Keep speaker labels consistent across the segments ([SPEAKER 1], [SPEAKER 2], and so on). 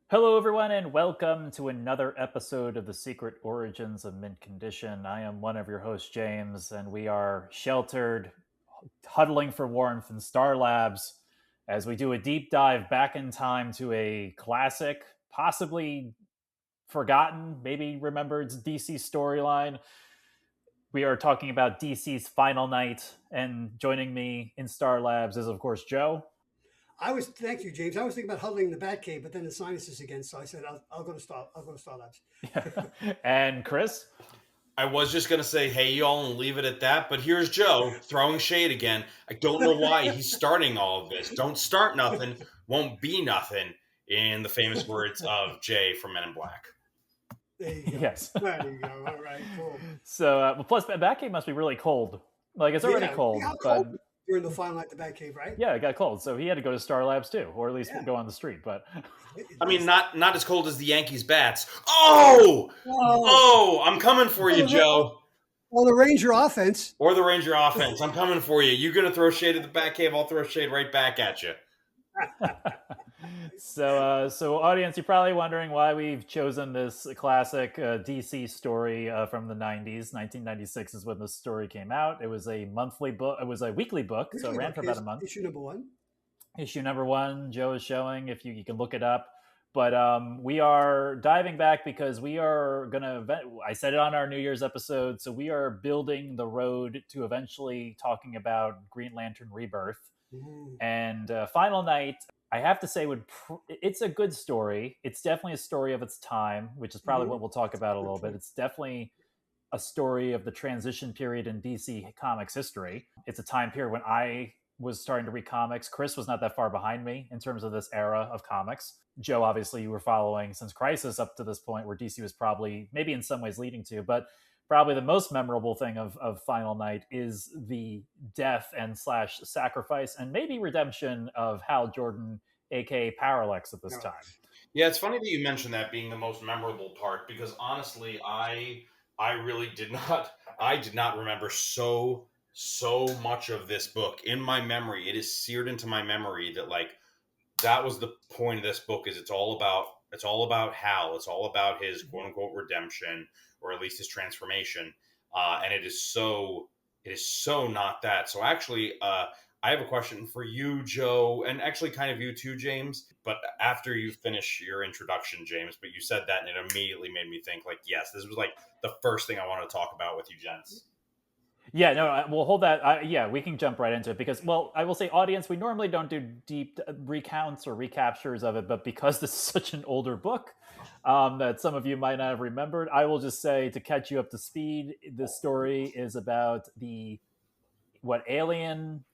[SPEAKER 1] Hello, everyone, and welcome to another episode of The Secret Origins of Mint Condition. I am one of your hosts, James, and we are sheltered, huddling for warmth in Star Labs as we do a deep dive back in time to a classic, possibly forgotten, maybe remembered DC storyline. We are talking about DC's Final Night, and joining me in Star Labs is, of course, Joe.
[SPEAKER 2] Thank you, James. I was thinking about huddling in the Batcave, but then the sinuses again. So I said, I'll go to Star Labs.
[SPEAKER 1] And Chris.
[SPEAKER 3] I was just going to say, hey, y'all, and leave it at that. But here's Joe throwing shade again. I don't know why he's starting all of this. Don't start nothing, won't be nothing, in the famous words of Jay from Men in Black.
[SPEAKER 2] There you go.
[SPEAKER 1] Yes.
[SPEAKER 2] There you go. All right, cool.
[SPEAKER 1] So, plus, Batcave must be really cold. Like, it's already cold.
[SPEAKER 2] How
[SPEAKER 1] but
[SPEAKER 2] cold during the final night, the Batcave, right?
[SPEAKER 1] yeah, it got cold. So he had to go to Star Labs too, or at least go on the street. But
[SPEAKER 3] I mean, not as cold as the Yankees' bats. Oh, I'm coming for you, Joe.
[SPEAKER 2] Well, the Ranger offense.
[SPEAKER 3] Or the Ranger offense. I'm coming for you. You're going to throw shade at the Batcave, I'll throw shade right back at you.
[SPEAKER 1] So audience, you're probably wondering why we've chosen this classic DC story from the 90s. 1996 is when this story came out. It was a monthly book. It was a weekly book, so it ran for about a month.
[SPEAKER 2] Issue number one.
[SPEAKER 1] Issue number one, Joe is showing. If you can look it up. But we are diving back because we are going to, I said it on our New Year's episode, so we are building the road to eventually talking about Green Lantern Rebirth. And Final Night, I have to say, it's a good story. It's definitely a story of its time, which is probably what we'll talk about a little bit. It's definitely a story of the transition period in DC Comics history. It's a time period when I was starting to read comics. Chris was not that far behind me in terms of this era of comics. Joe, obviously, you were following since Crisis up to this point, where DC was probably, maybe in some ways, leading to. But probably the most memorable thing of Final Night is the death and / sacrifice and maybe redemption of Hal Jordan, aka Parallax, at this time.
[SPEAKER 3] Yeah, it's funny that you mentioned that being the most memorable part, because honestly, I really did not remember so much of this book in my memory. It is seared into my memory that, like, that was the point of this book. Is it's all about Hal. It's all about his quote unquote redemption, or at least his transformation. And it is so not that. So actually, I have a question for you, Joe, and actually kind of you too, James. But after you finish your introduction, James, but you said that and it immediately made me think, like, yes, this was like the first thing I want to talk about with you, gents.
[SPEAKER 1] Yeah, no, we'll hold that. Yeah, we can jump right into it because, well, I will say, audience, we normally don't do deep recounts or recaptures of it, but because this is such an older book that some of you might not have remembered, I will just say, to catch you up to speed, this story is about what alien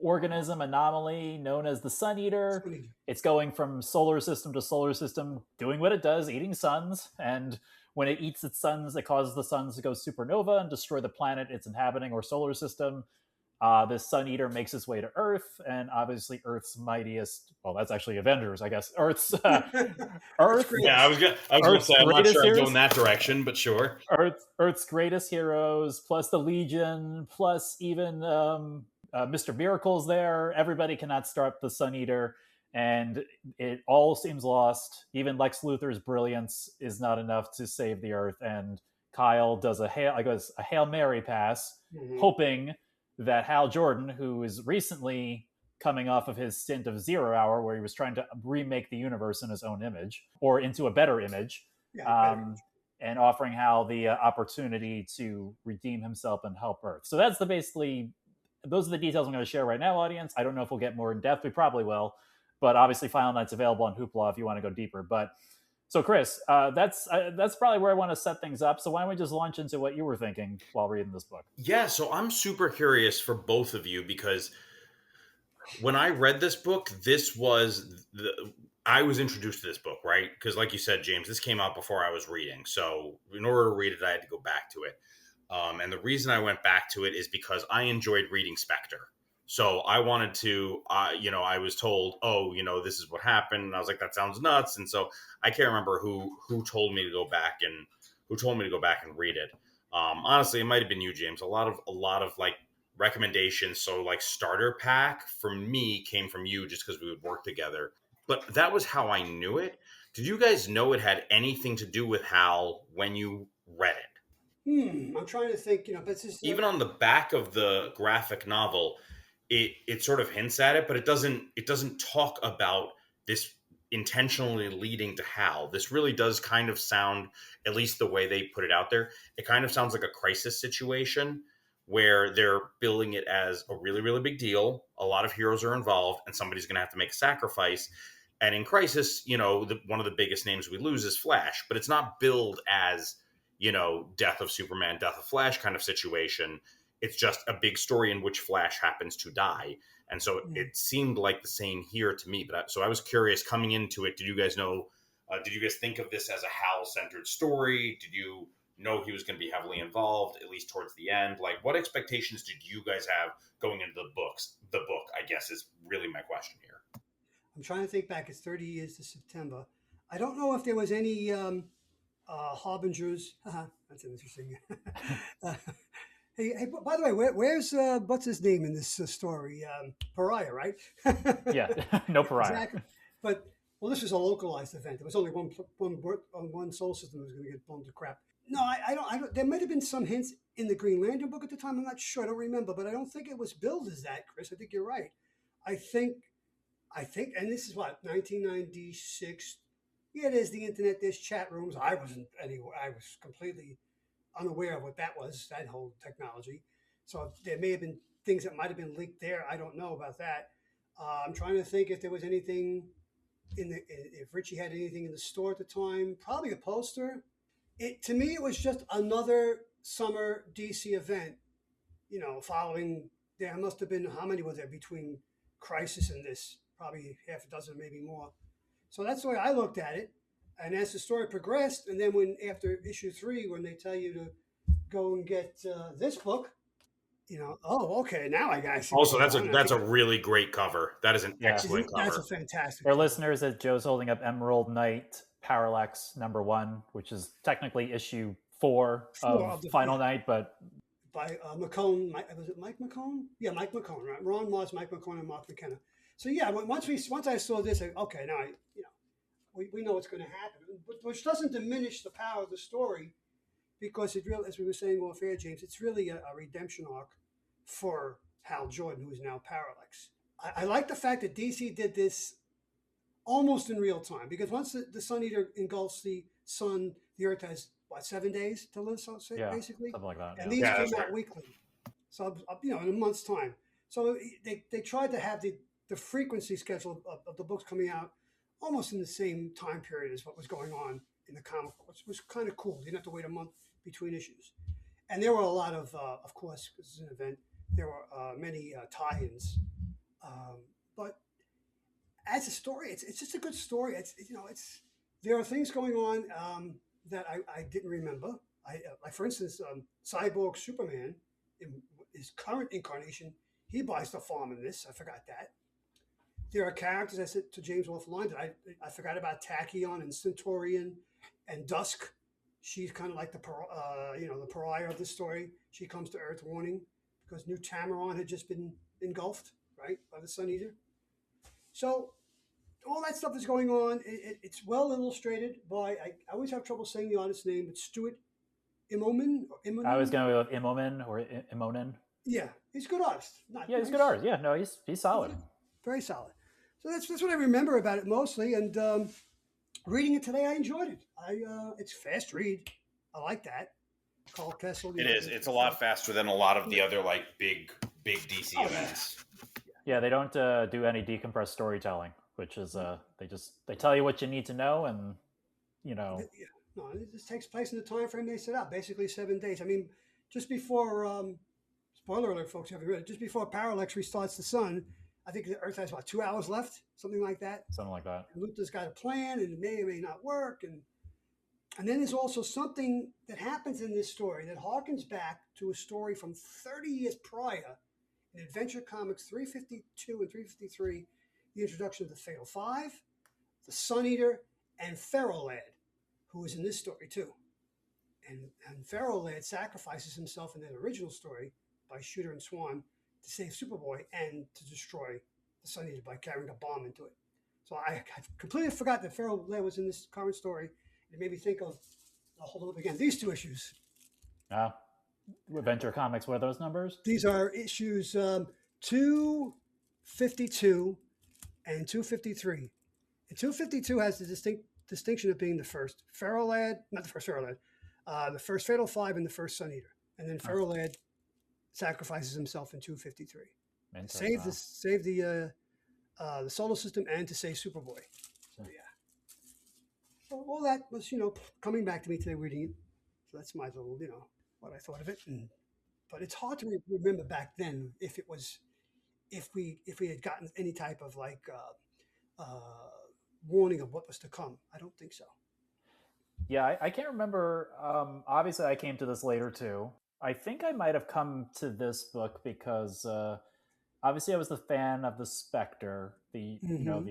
[SPEAKER 1] organism anomaly known as the Sun Eater. It's going from solar system to solar system, doing what it does, eating suns, and when it eats its suns, it causes the suns to go supernova and destroy the planet it's inhabiting or solar system. This Sun Eater makes its way to Earth, and obviously Earth's mightiest, well, that's actually Avengers, I guess. Earth.
[SPEAKER 3] Yeah, I was going to say, I'm not sure I'm going that direction, but sure.
[SPEAKER 1] Earth's greatest heroes, plus the Legion, plus even Mr. Miracle's there. Everybody cannot stop the Sun Eater, and it all seems lost. Even Lex Luthor's brilliance is not enough to save the Earth, and Kyle does a Hail Mary pass, hoping that Hal Jordan, who is recently coming off of his stint of 0 Hour, where he was trying to remake the universe in his own image, or into a better image, and offering Hal the opportunity to redeem himself and help Earth. So that's those are the details I'm going to share right now, audience. I don't know if we'll get more in depth. We probably will. But obviously, Final Night's available on Hoopla if you want to go deeper. But so, Chris, that's probably where I want to set things up. So why don't we just launch into what you were thinking while reading this book?
[SPEAKER 3] Yeah, so I'm super curious for both of you, because when I read this book, I was introduced to this book, right? Because like you said, James, this came out before I was reading. So in order to read it, I had to go back to it. And the reason I went back to it is because I enjoyed reading Spectre. So I wanted to, I was told, this is what happened. And I was like, that sounds nuts. And so I can't remember who told me to go back and read it. Honestly, it might've been you, James. A lot of like recommendations. So like starter pack for me came from you, just because we would work together. but that was how I knew it. Did you guys know it had anything to do with Hal when you read it?
[SPEAKER 2] I'm trying to think, but it's just,
[SPEAKER 3] Even on the back of the graphic novel, it sort of hints at it, but it doesn't talk about this intentionally leading to Hal. This really does kind of sound, at least the way they put it out there, it kind of sounds like a crisis situation where they're billing it as a really, really big deal. A lot of heroes are involved, and somebody's going to have to make a sacrifice. And in Crisis, one of the biggest names we lose is Flash, but it's not billed as, death of Superman, death of Flash kind of situation. It's just a big story in which Flash happens to die. And so it seemed like the same here to me. So I was curious coming into it. Did you guys know, did you guys think of this as a Hal centered story? Did you know he was going to be heavily involved, at least towards the end? Like, what expectations did you guys have going into the books? The book, I guess, is really my question here.
[SPEAKER 2] I'm trying to think back. It's 30 years to September. I don't know if there was any harbingers. That's interesting. Hey, by the way, where's what's his name in this story? Pariah, right?
[SPEAKER 1] Yeah, no Pariah.
[SPEAKER 2] Exactly. But this was a localized event. There was only one solar system that was going to get blown to crap. No, I don't. There might have been some hints in the Green Lantern book at the time. I'm not sure. I don't remember, but I don't think it was billed as that, Chris. I think you're right. I think, and this is what 1996. Yeah, there's the internet. There's chat rooms. I wasn't anywhere. I was completely unaware of what that was, that whole technology. So there may have been things that might have been leaked there. I don't know about that. I'm trying to think if there was anything if Richie had anything in the store at the time. Probably a poster. To me, it was just another summer DC event. Following. There must have been, how many was there between Crisis and this? Probably half a dozen, maybe more. So that's the way I looked at it. And as the story progressed, and then after issue 3, when they tell you to go and get this book, okay, now I got.
[SPEAKER 3] Also, that's a really great cover. That is an excellent cover.
[SPEAKER 2] That's a fantastic.
[SPEAKER 1] For listeners, that Joe's holding up Emerald Knight Parallax #1, which is technically issue 4 of Final Night, but
[SPEAKER 2] by McCone. Was it Mike McCone? Yeah, Mike McCone. Right, Ron Moss, Mike McCone, and Mark McKenna. So yeah, once I saw this, okay, now we know what's going to happen, which doesn't diminish the power of the story, because it really, as we were saying off air, James, it's really a redemption arc for Hal Jordan, who is now Parallax. I like the fact that DC did this almost in real time, because once the Sun Eater engulfs the sun, the Earth has, 7 days to live, basically?
[SPEAKER 1] Something like that.
[SPEAKER 2] And these came out weekly. So, in a month's time. So they tried to have the frequency schedule of the books coming out almost in the same time period as what was going on in the comic book, which was kind of cool. You didn't have to wait a month between issues. And there were a lot of course, because it's an event, there were many tie-ins. But as a story, it's just a good story. There are things going on that I didn't remember. Like, for instance, Cyborg Superman, in his current incarnation, he buys the farm in this. I forgot that. There are characters, I said to James offline, that I forgot about. Tachyon and Centaurian and Dusk. She's kind of like the pariah of the story. She comes to Earth warning because New Tamaron had just been engulfed, right, by the Sun Eater. So all that stuff is going on. It's well illustrated by, I always have trouble saying the artist's name, but Stuart Immonen.
[SPEAKER 1] I was going to go with Immonen or Immonen.
[SPEAKER 2] Yeah, he's a good artist.
[SPEAKER 1] He's a good artist. Yeah, no, he's solid.
[SPEAKER 2] Very solid. So that's what I remember about it mostly. And reading it today, I enjoyed it. It's a fast read. I like that. Carl Kessel.
[SPEAKER 3] It is. It's a lot faster than a lot of the other big DC events.
[SPEAKER 1] Yeah, they don't do any decompressed storytelling, which is they tell you what you need to know, and
[SPEAKER 2] No, it just takes place in the time frame they set out, basically 7 days. I mean, just before spoiler alert, folks, haven't read it. Just before Parallax restarts the sun, I think the Earth has 2 hours left, something like that.
[SPEAKER 1] Something like that.
[SPEAKER 2] And Luthor's got a plan, and it may or may not work, and then there's also something that happens in this story that harkens back to a story from 30 years prior in Adventure Comics 352 and 353, the introduction of the Fatal Five, the Sun Eater, and Ferro Lad, who is in this story too. And Ferro Lad sacrifices himself in that original story by Shooter and Swan to save Superboy and to destroy the Sun Eater by carrying a bomb into it. So I completely forgot that Feral Lead was in this current story. It made me think of, I'll hold it up again, these two issues.
[SPEAKER 1] Uh, Adventure Comics, what are those numbers?
[SPEAKER 2] These are issues 252 and 253. And 252 has the distinction of being the first Feral Lad, not the first Feral Lad, the first Fatal Five and the first Sun Eater. And then Feral Lad sacrifices himself in 253. Save the solar system and to save Superboy. So yeah. So all that was, coming back to me today reading it. So that's my little, what I thought of it. But it's hard to remember back then if we had gotten any type of like warning of what was to come. I don't think so.
[SPEAKER 1] Yeah, I can't remember. Obviously, I came to this later too. I think I might have come to this book because obviously I was the fan of the Spectre, the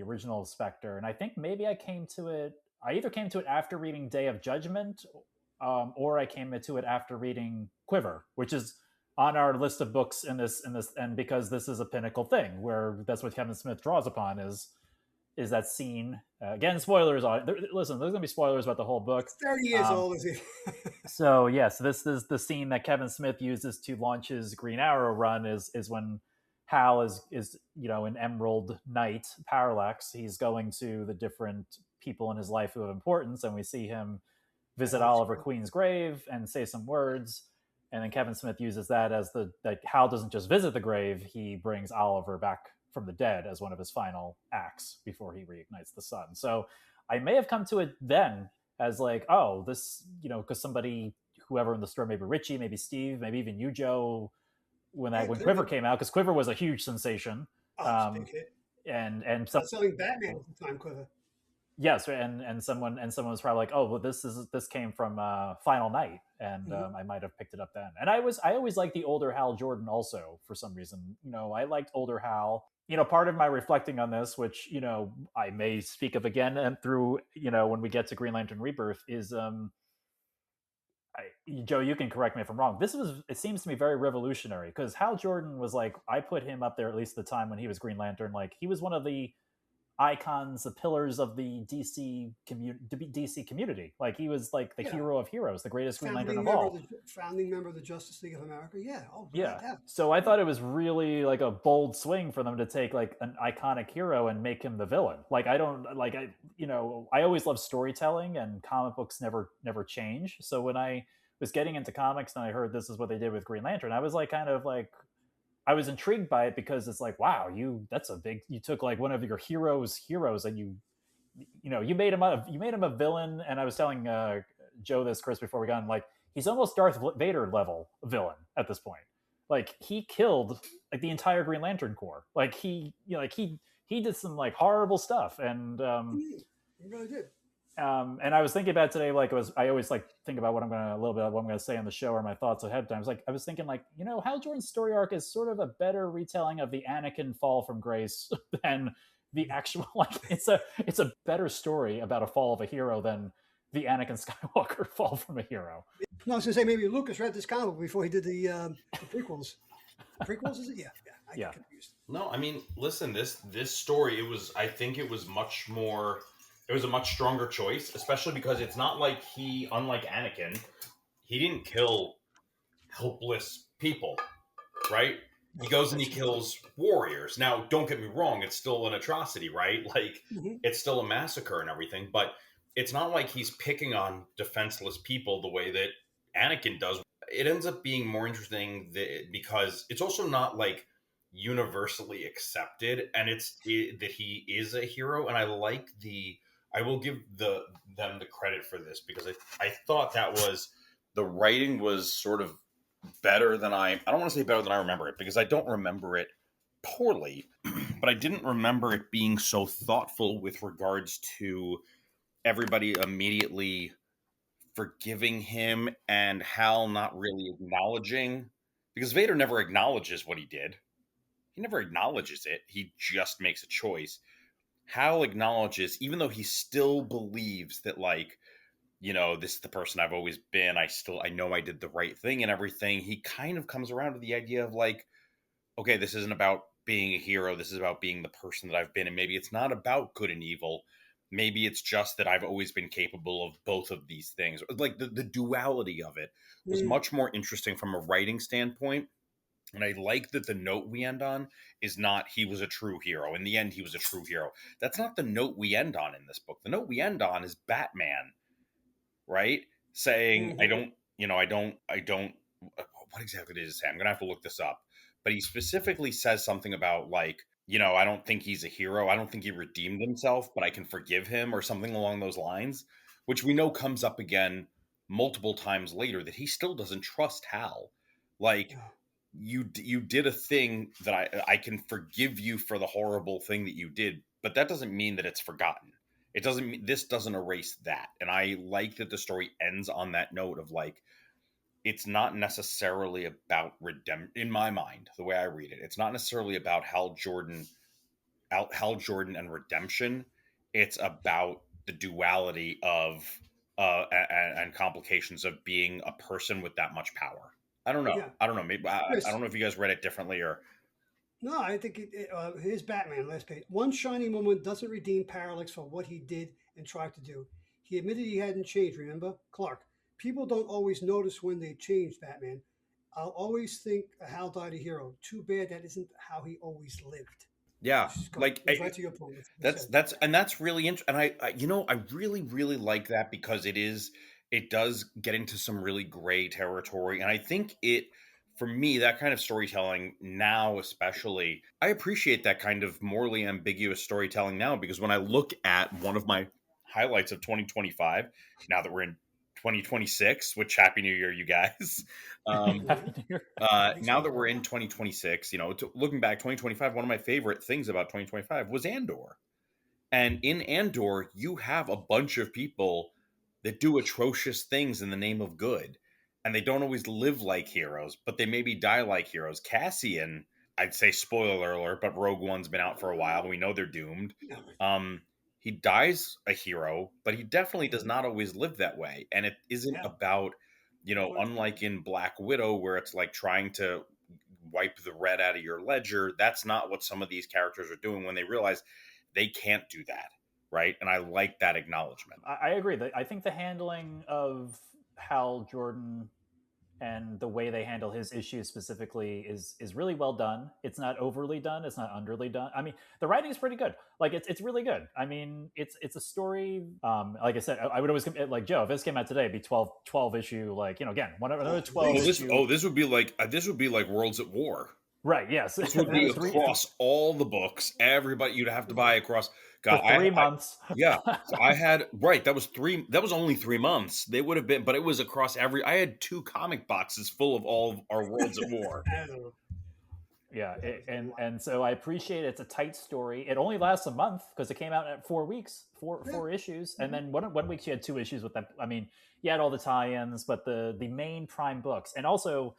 [SPEAKER 1] original Spectre, and I think maybe I came to it. I either came to it after reading Day of Judgment, or I came to it after reading Quiver, which is on our list of books in this, and because this is a pinnacle thing where that's what Kevin Smith draws upon is that scene. Again, spoilers on listen, there's gonna be spoilers about the whole book.
[SPEAKER 2] 30 years old, is he?
[SPEAKER 1] So yes, this is the scene that Kevin Smith uses to launch his Green Arrow run is when Hal is in Emerald Knight Parallax. He's going to the different people in his life who have importance, and we see him visit Oliver Queen's grave and say some words. And then Kevin Smith uses that as that Hal doesn't just visit the grave, he brings Oliver back from the dead as one of his final acts before he reignites the sun. So I may have come to it then as like, oh, this, because somebody, whoever in the store, maybe Richie, maybe Steve, maybe even you, Joe, when Quiver came out, because Quiver was a huge sensation.
[SPEAKER 2] Big hit.
[SPEAKER 1] And
[SPEAKER 2] selling Batman at the time, Quiver.
[SPEAKER 1] Yes, and someone was probably like, oh, well, this came from Final Night, and I might have picked it up then. And I always liked the older Hal Jordan also for some reason. I liked older Hal. Part of my reflecting on this, which I may speak of again and through when we get to Green Lantern Rebirth, is Joe, you can correct me if I'm wrong. It seems to me very revolutionary because Hal Jordan was like, I put him up there at least the time when he was Green Lantern. Like he was one of the icons, the pillars of the DC community. Like he was like the hero of heroes, the greatest Green Lantern of all.
[SPEAKER 2] Founding member of the Justice League of America. Yeah.
[SPEAKER 1] So I thought it was really like a bold swing for them to take like an iconic hero and make him the villain. Like I always love storytelling, and comic books never change. So when I was getting into comics and I heard this is what they did with Green Lantern, I was like I was intrigued by it because it's like, wow, you took like one of your heroes and you made him a villain. And I was telling Joe this, Chris, before we got in, like he's almost Darth Vader level villain at this point. Like he killed like the entire Green Lantern Corps. Like he did some like horrible stuff, and
[SPEAKER 2] he really did.
[SPEAKER 1] And I was thinking about today, like I always like think about what I'm going to say on the show or my thoughts ahead of time. I was thinking like, Hal Jordan's story arc is sort of a better retelling of the Anakin fall from grace than the actual, like it's a better story about a fall of a hero than the Anakin Skywalker fall from a hero.
[SPEAKER 2] No, I was going to say maybe Lucas read this comic before he did the prequels. Prequels, is it? Yeah. I get confused.
[SPEAKER 3] No, I mean, listen, this story, I think it was a much stronger choice, especially because it's not like unlike Anakin, he didn't kill helpless people, right? He goes and he kills warriors. Now, don't get me wrong, it's still an atrocity, right? Like, it's still a massacre and everything, but it's not like he's picking on defenseless people the way that Anakin does. It ends up being more interesting because it's also not like universally accepted, and that he is a hero, and I will give them the credit for this because I thought the writing was sort of better than I don't want to say better than I remember it because I don't remember it poorly, but I didn't remember it being so thoughtful with regards to everybody immediately forgiving him and Hal not really acknowledging, because Vader never acknowledges what he did. He never acknowledges it. He just makes a choice. Hal acknowledges, even though he still believes that, like, this is the person I've always been. I know I did the right thing and everything. He kind of comes around to the idea of like, okay, this isn't about being a hero. This is about being the person that I've been. And maybe it's not about good and evil. Maybe it's just that I've always been capable of both of these things. Like the duality of it was
[SPEAKER 2] Mm,
[SPEAKER 3] much more interesting from a writing standpoint. And I like that the note we end on is not he was a true hero. In the end, he was a true hero. That's not the note we end on in this book. The note we end on is Batman, right? Saying, I
[SPEAKER 2] mhm.
[SPEAKER 3] don't, I don't, what exactly did he say? I'm going to have to look this up. But he specifically says something about, like, I don't think he's a hero. I don't think he redeemed himself, but I can forgive him, or something along those lines, which we know comes up again multiple times later, that he still doesn't trust Hal. Like,
[SPEAKER 2] Yeah,
[SPEAKER 3] you did a thing that I can forgive you for the horrible thing that you did, but that doesn't mean that it's forgotten. It doesn't mean, this doesn't erase that. And I like that the story ends on that note of, like, it's not necessarily about redemption. In my mind, the way I read it, it's not necessarily about Hal Jordan and redemption. It's about the duality of and complications of being a person with that much power. I don't know.
[SPEAKER 2] yeah.
[SPEAKER 3] I don't know. Maybe I
[SPEAKER 2] Chris,
[SPEAKER 3] don't know if you guys read it differently, or
[SPEAKER 2] no, I think here's Batman, last page. One shining moment doesn't redeem Parallax for what he did and tried to do. He admitted he hadn't changed, remember? Clark. People don't always notice when they change, Batman. I'll always think Hal died a hero. Too bad that isn't how he always lived.
[SPEAKER 3] yeah,
[SPEAKER 2] Which is
[SPEAKER 3] like
[SPEAKER 2] goes right to your point. What you
[SPEAKER 3] that's
[SPEAKER 2] said.
[SPEAKER 3] that's and that's really interesting. And I really really like that, because it does get into some really gray territory. And I think it, for me, that kind of storytelling now, especially, I appreciate that kind of morally ambiguous storytelling now, because when I look at one of my highlights of 2025, now that we're in 2026, which, happy new year, you guys. um
[SPEAKER 2] Yeah, thanks
[SPEAKER 3] Now
[SPEAKER 2] for
[SPEAKER 3] that we're
[SPEAKER 2] that.
[SPEAKER 3] in 2026, looking back, 2025, one of my favorite things about 2025 was Andor. And in Andor, you have a bunch of people that do atrocious things in the name of good. And they don't always live like heroes, but they maybe die like heroes. Cassian, I'd say spoiler alert, but Rogue One's been out for a while. We know they're doomed.
[SPEAKER 2] Yeah.
[SPEAKER 3] Um, he dies a hero, but he definitely does
[SPEAKER 2] Mhm.
[SPEAKER 3] not always live that way. And it isn't
[SPEAKER 2] Yeah.
[SPEAKER 3] about,
[SPEAKER 2] What?
[SPEAKER 3] unlike in Black Widow, where it's like trying to wipe the red out of your ledger. That's not what some of these characters are doing when they realize they can't do that, right? And I like that acknowledgement.
[SPEAKER 1] I agree. I think the handling of Hal Jordan and the way they handle his issues specifically is really well done. It's not overly done. It's not underly done. I mean, the writing is pretty good. Like it's really good. I mean, it's a story. Like I said, I would always like Joe. If this came out today, it'd be 12 issue. Like again, another
[SPEAKER 2] Oh, at
[SPEAKER 1] 12
[SPEAKER 2] least.
[SPEAKER 1] issue.
[SPEAKER 3] This would be like Worlds at War.
[SPEAKER 1] Right. Yes.
[SPEAKER 3] This would be
[SPEAKER 1] three
[SPEAKER 3] across all the books. Everybody, you'd have to buy across.
[SPEAKER 1] for
[SPEAKER 3] God,
[SPEAKER 1] 3 months.
[SPEAKER 3] yeah. So I had, right. That was three. That was only 3 months. They would have been, but it was across every. I had 2 comic boxes full of all of our Worlds at War.
[SPEAKER 2] I don't know.
[SPEAKER 1] Yeah,
[SPEAKER 2] That was a
[SPEAKER 1] and
[SPEAKER 2] lot.
[SPEAKER 1] and so I appreciate it's a tight story. It only lasts a month because it came out at 4 weeks,
[SPEAKER 2] Yeah.
[SPEAKER 1] four issues, and
[SPEAKER 2] Mhm.
[SPEAKER 1] then one week she had 2 issues with that. I mean, you had all the tie-ins, but the main prime books, and also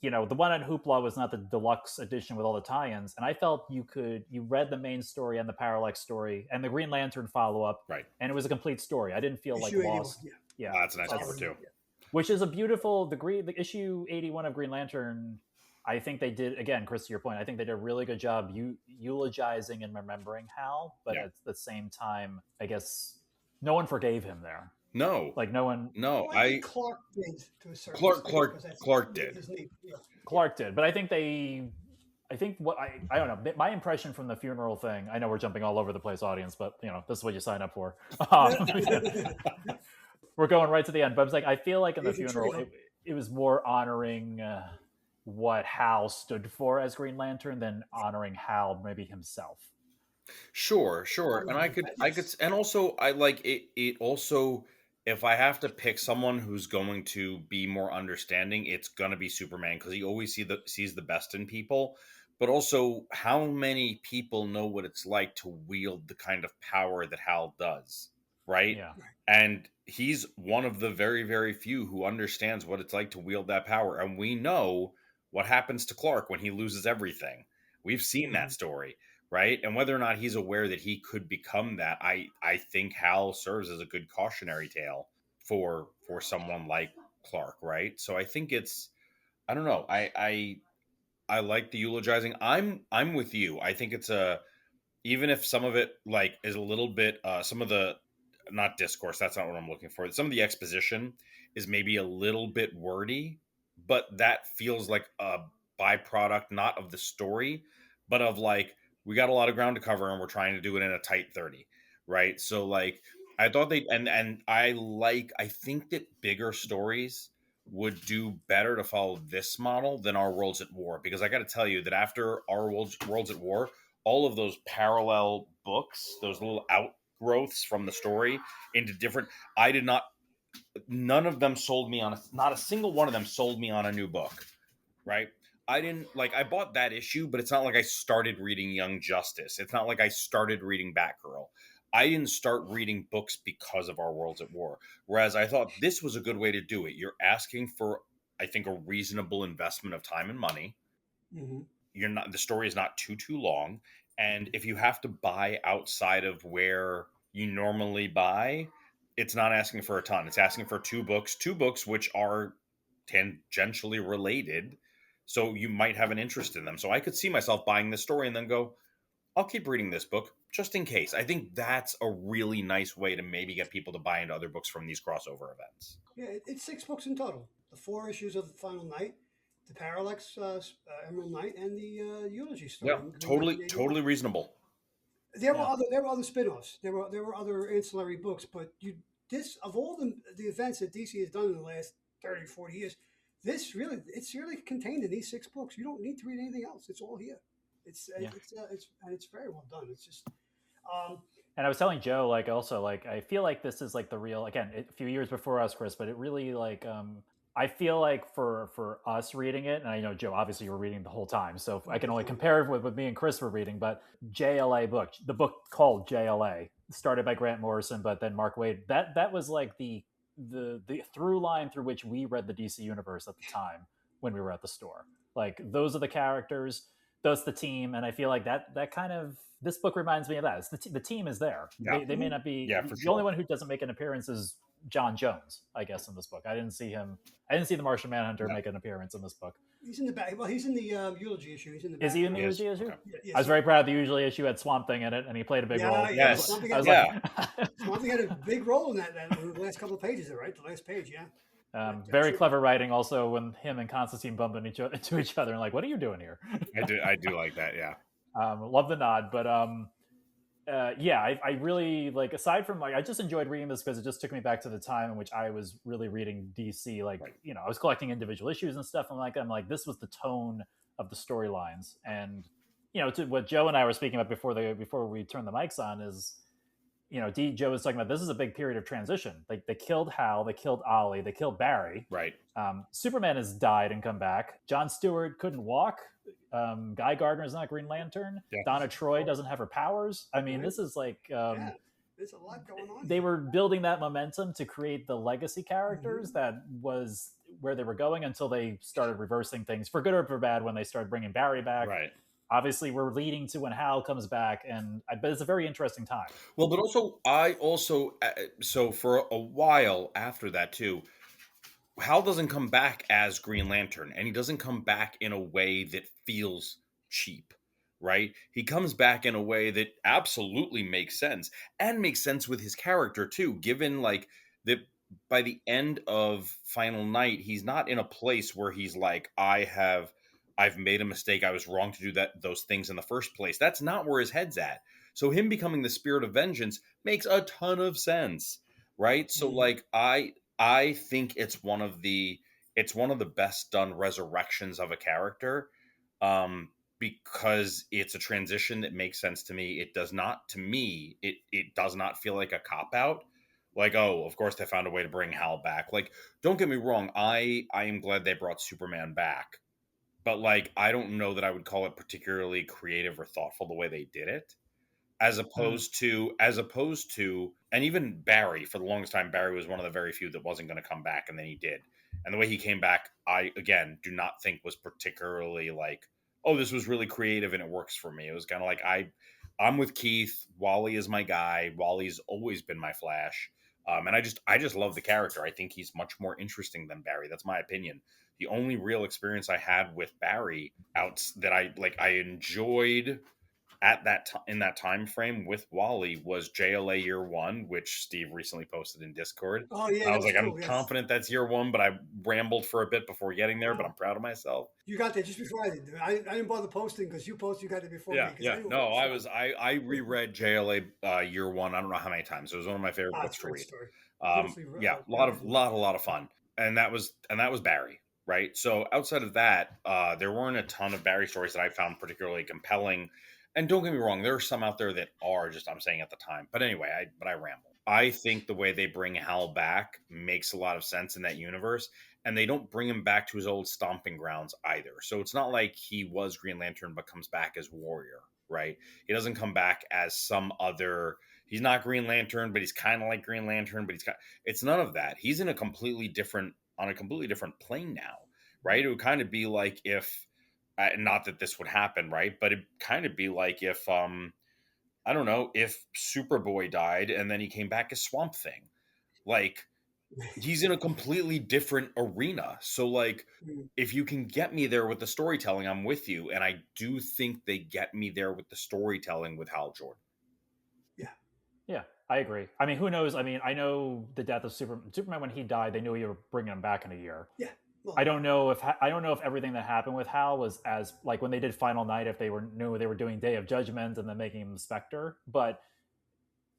[SPEAKER 1] the one on Hoopla was not the deluxe edition with all the tie-ins, and I felt you read the main story and the Parallax story and the Green Lantern follow-up,
[SPEAKER 3] Right.
[SPEAKER 1] and it was a complete story. I didn't feel like
[SPEAKER 2] Issue 81.
[SPEAKER 1] lost.
[SPEAKER 2] Yeah.
[SPEAKER 1] Yeah,
[SPEAKER 3] That's a nice cover
[SPEAKER 2] Solid.
[SPEAKER 3] too.
[SPEAKER 2] Yeah.
[SPEAKER 1] which is a beautiful the issue 81 of Green Lantern. I think they did, again, Chris, to your point, I think they did a really good job eulogizing and remembering Hal, but
[SPEAKER 3] Yeah.
[SPEAKER 1] at the same time, I guess no one forgave him there.
[SPEAKER 3] No,
[SPEAKER 1] Like no one.
[SPEAKER 3] no.
[SPEAKER 2] Well, I think Clark did to a certain
[SPEAKER 3] Clark
[SPEAKER 2] extent
[SPEAKER 3] Clark
[SPEAKER 2] because that's
[SPEAKER 3] Clark did.
[SPEAKER 2] his name. Yeah.
[SPEAKER 1] Clark did, but I think what I don't know. My impression from the funeral thing. I know we're jumping all over the place, audience, but this is what you sign up for. We're going right to the end, but it's like I feel like in the
[SPEAKER 2] Here's your
[SPEAKER 1] funeral,
[SPEAKER 2] trio.
[SPEAKER 1] it was more honoring what Hal stood for as Green Lantern than honoring Hal maybe himself.
[SPEAKER 3] Sure, sure. And
[SPEAKER 2] Yes.
[SPEAKER 3] and also I like it. It also, if I have to pick someone who's going to be more understanding, it's gonna be Superman, because he always sees the best in people. But also, how many people know what it's like to wield the kind of power that Hal does, right?
[SPEAKER 1] Yeah,
[SPEAKER 3] And he's one of the very, very few who understands what it's like to wield that power. And we know what happens to Clark when he loses everything. We've seen that
[SPEAKER 2] Mhm.
[SPEAKER 3] story, right? And whether or not he's aware that he could become that, I think Hal serves as a good cautionary tale for someone like Clark, right? So I think it's, I don't know, like the eulogizing. I'm with you. I think it's even if some of it like is a little bit some of the not discourse, that's not what I'm looking for. Some of the exposition is maybe a little bit wordy, but that feels like a byproduct not of the story, but of like we got a lot of ground to cover and we're trying to do it in a tight 30, right? So like I thought they and I think that bigger stories would do better to follow this model than Our Worlds at War, because I got to tell you that after Worlds at War, all of those parallel books, those little outgrowths from the story into different, I did not, none of them sold me on not a single one of them sold me on a new book, right? I didn't like, I bought that issue, but it's not like I started reading Young Justice. It's not like I started reading Batgirl. I didn't start reading books because of Our Worlds at War. Whereas I thought this was a good way to do it. You're asking for, I think, a reasonable investment of time and money.
[SPEAKER 2] Mm-hmm.
[SPEAKER 3] You're not, the story is not too long, and if you have to buy outside of where you normally buy, it's not asking for a ton. It's asking for two books which are tangentially related, so you might have an interest in them. So I could see myself buying this story and then go, I'll keep reading this book just in case. I think that's a really nice way to maybe get people to buy into other books from these crossover events.
[SPEAKER 2] Yeah, it's 6 books in total. The 4 issues of the Final Night, the Parallax Emerald Knight, and the eulogy story.
[SPEAKER 3] Yeah,
[SPEAKER 2] in
[SPEAKER 3] totally
[SPEAKER 2] 1981.
[SPEAKER 3] totally reasonable.
[SPEAKER 1] Yeah.
[SPEAKER 2] There were other spin-offs. There were other ancillary books, but this of all the events that DC has done in the last 30, 40 years, it's really contained in these 6 books. You don't need to read anything else. It's all here.
[SPEAKER 1] Yeah.
[SPEAKER 2] It's very well done. It's just
[SPEAKER 1] And I was telling Joe, like, also, like, I feel like this is like the real, again, a few years before us, Chris, but it really, like, I feel like for us reading it, and I know Joe, obviously you were reading the whole time, so I can only compare it with what me and Chris were reading, but JLA book, the book called JLA, started by Grant Morrison, but then Mark Waid, that was like the through line through which we read the DC universe at the time when we were at the store. Like, those are the characters, that's the team, and I feel like that kind of, this book reminds me of that. It's the team is there.
[SPEAKER 3] Yeah.
[SPEAKER 1] They may not be.
[SPEAKER 3] Yeah, for
[SPEAKER 1] The only
[SPEAKER 3] sure.
[SPEAKER 1] one who doesn't make an appearance is John Jones, I guess, in this book. I didn't see him. I didn't see the Martian Manhunter
[SPEAKER 3] No.
[SPEAKER 1] make an appearance in this book.
[SPEAKER 2] he's in the back. Well, he's in the eulogy issue. He's in the back.
[SPEAKER 1] Is he in the
[SPEAKER 3] He is.
[SPEAKER 1] Usually issue?
[SPEAKER 3] Okay.
[SPEAKER 2] Yes.
[SPEAKER 1] I was very proud the Usually issue had Swamp Thing in it, and he played a big role.
[SPEAKER 3] Yes.
[SPEAKER 1] I was
[SPEAKER 3] Yeah.
[SPEAKER 1] like,
[SPEAKER 2] Swamp Thing had a big role in that the last couple of pages there, right? The last page, yeah.
[SPEAKER 1] very clever writing. Also, when him and Constantine bump into each other, and like, what are you doing here?
[SPEAKER 3] I do like that. Yeah.
[SPEAKER 1] Love the nod, but yeah, I really like. Aside from like, I just enjoyed reading this because it just took me back to the time in which I was really reading DC. Like,
[SPEAKER 3] Right.
[SPEAKER 1] I was collecting individual issues and stuff, and I'm like, this was the tone of the storylines, and to what Joe and I were speaking about before we turned the mics on is, Joe was talking about this is a big period of transition. Like, they killed Hal, they killed Ollie, they killed Barry.
[SPEAKER 3] Right.
[SPEAKER 1] Superman has died and come back. John Stewart couldn't walk. Guy Gardner's not Green Lantern.
[SPEAKER 3] Yeah.
[SPEAKER 1] Donna Troy doesn't have her powers. I mean,
[SPEAKER 2] Right.
[SPEAKER 1] this is like
[SPEAKER 2] Yeah. There's a lot going on.
[SPEAKER 1] they were building that momentum to create the legacy characters. That was where they were going until they started reversing things for good or for bad when they started bringing Barry back.
[SPEAKER 3] Right.
[SPEAKER 1] Obviously, we're leading to when Hal comes back, and I bet it's a very interesting time.
[SPEAKER 3] Well, but also so for a while after that too, Hal doesn't come back as Green Lantern, and he doesn't come back in a way that feels cheap, right? He comes back in a way that absolutely makes sense and makes sense with his character too, given like that by the end of Final Night, he's not in a place where he's like, I've made a mistake. I was wrong to do those things in the first place. That's not where his head's at. So him becoming the Spirit of Vengeance makes a ton of sense, right? So like I think it's one of the best done resurrections of a character, because it's a transition that makes sense to me. It does not, to me, it does not feel like a cop out. Like, oh, of course they found a way to bring Hal back. Like, don't get me wrong, I am glad they brought Superman back, but like I don't know that I would call it particularly creative or thoughtful the way they did it. As opposed to, and even Barry, for the longest time, Barry was one of the very few that wasn't going to come back, and then he did. And the way he came back, I, again, do not think was particularly like, oh, this was really creative and it works for me. It was kind of like, I'm with Keith. Wally is my guy. Wally's always been my Flash. And I just love the character. I think he's much more interesting than Barry. That's my opinion. The only real experience I had with Barry out that I enjoyed at in that time frame with Wally was JLA Year One, which Steve recently posted in Discord.
[SPEAKER 2] Oh yeah,
[SPEAKER 3] I
[SPEAKER 2] that
[SPEAKER 3] was
[SPEAKER 2] was
[SPEAKER 3] like, I'm
[SPEAKER 2] cool. Yes.
[SPEAKER 3] confident that's Year One, but I rambled for a bit before getting there. But
[SPEAKER 2] Wow.
[SPEAKER 3] I'm proud of myself.
[SPEAKER 2] You got there just before I did. I didn't bother posting because you posted. You got there before me
[SPEAKER 3] Yeah,
[SPEAKER 2] because I
[SPEAKER 3] yeah.
[SPEAKER 2] knew
[SPEAKER 3] No,
[SPEAKER 2] it was fun.
[SPEAKER 3] I reread JLA Year One. I don't know how many times. It was one of my favorite
[SPEAKER 2] It's
[SPEAKER 3] books
[SPEAKER 2] a
[SPEAKER 3] to
[SPEAKER 2] great
[SPEAKER 3] read.
[SPEAKER 2] story. Beautifully
[SPEAKER 3] Yeah,
[SPEAKER 2] written.
[SPEAKER 3] a lot of fun, and that was Barry, right? So outside of that, there weren't a ton of Barry stories that I found particularly compelling. And don't get me wrong, there are some out there that are just I'm saying at the time. But anyway, I ramble. I think the way they bring Hal back makes a lot of sense in that universe, and they don't bring him back to his old stomping grounds either. So it's not like he was Green Lantern but comes back as Warrior, right? He doesn't come back as some other. He's not Green Lantern, but he's kind of like Green Lantern, but it's none of that. He's in a completely different on a completely different plane now, right? It would kind of be like if not that this would happen, right? But it'd kind of be like if I don't know, if Superboy died and then he came back as Swamp Thing. Like he's in a completely different arena. So like
[SPEAKER 2] Mm,
[SPEAKER 3] if you can get me there with the storytelling, I'm with you. And I do think they get me there with the storytelling with Hal Jordan.
[SPEAKER 2] yeah.
[SPEAKER 1] Yeah, I agree. I mean, who knows? I mean, I know the death of Superman when he died, they knew he were bringing him back in a year.
[SPEAKER 2] Yeah. Well,
[SPEAKER 1] I don't know if everything that happened with Hal was as like when they did Final Night, if they knew they were doing Day of Judgment and then making him Spectre. But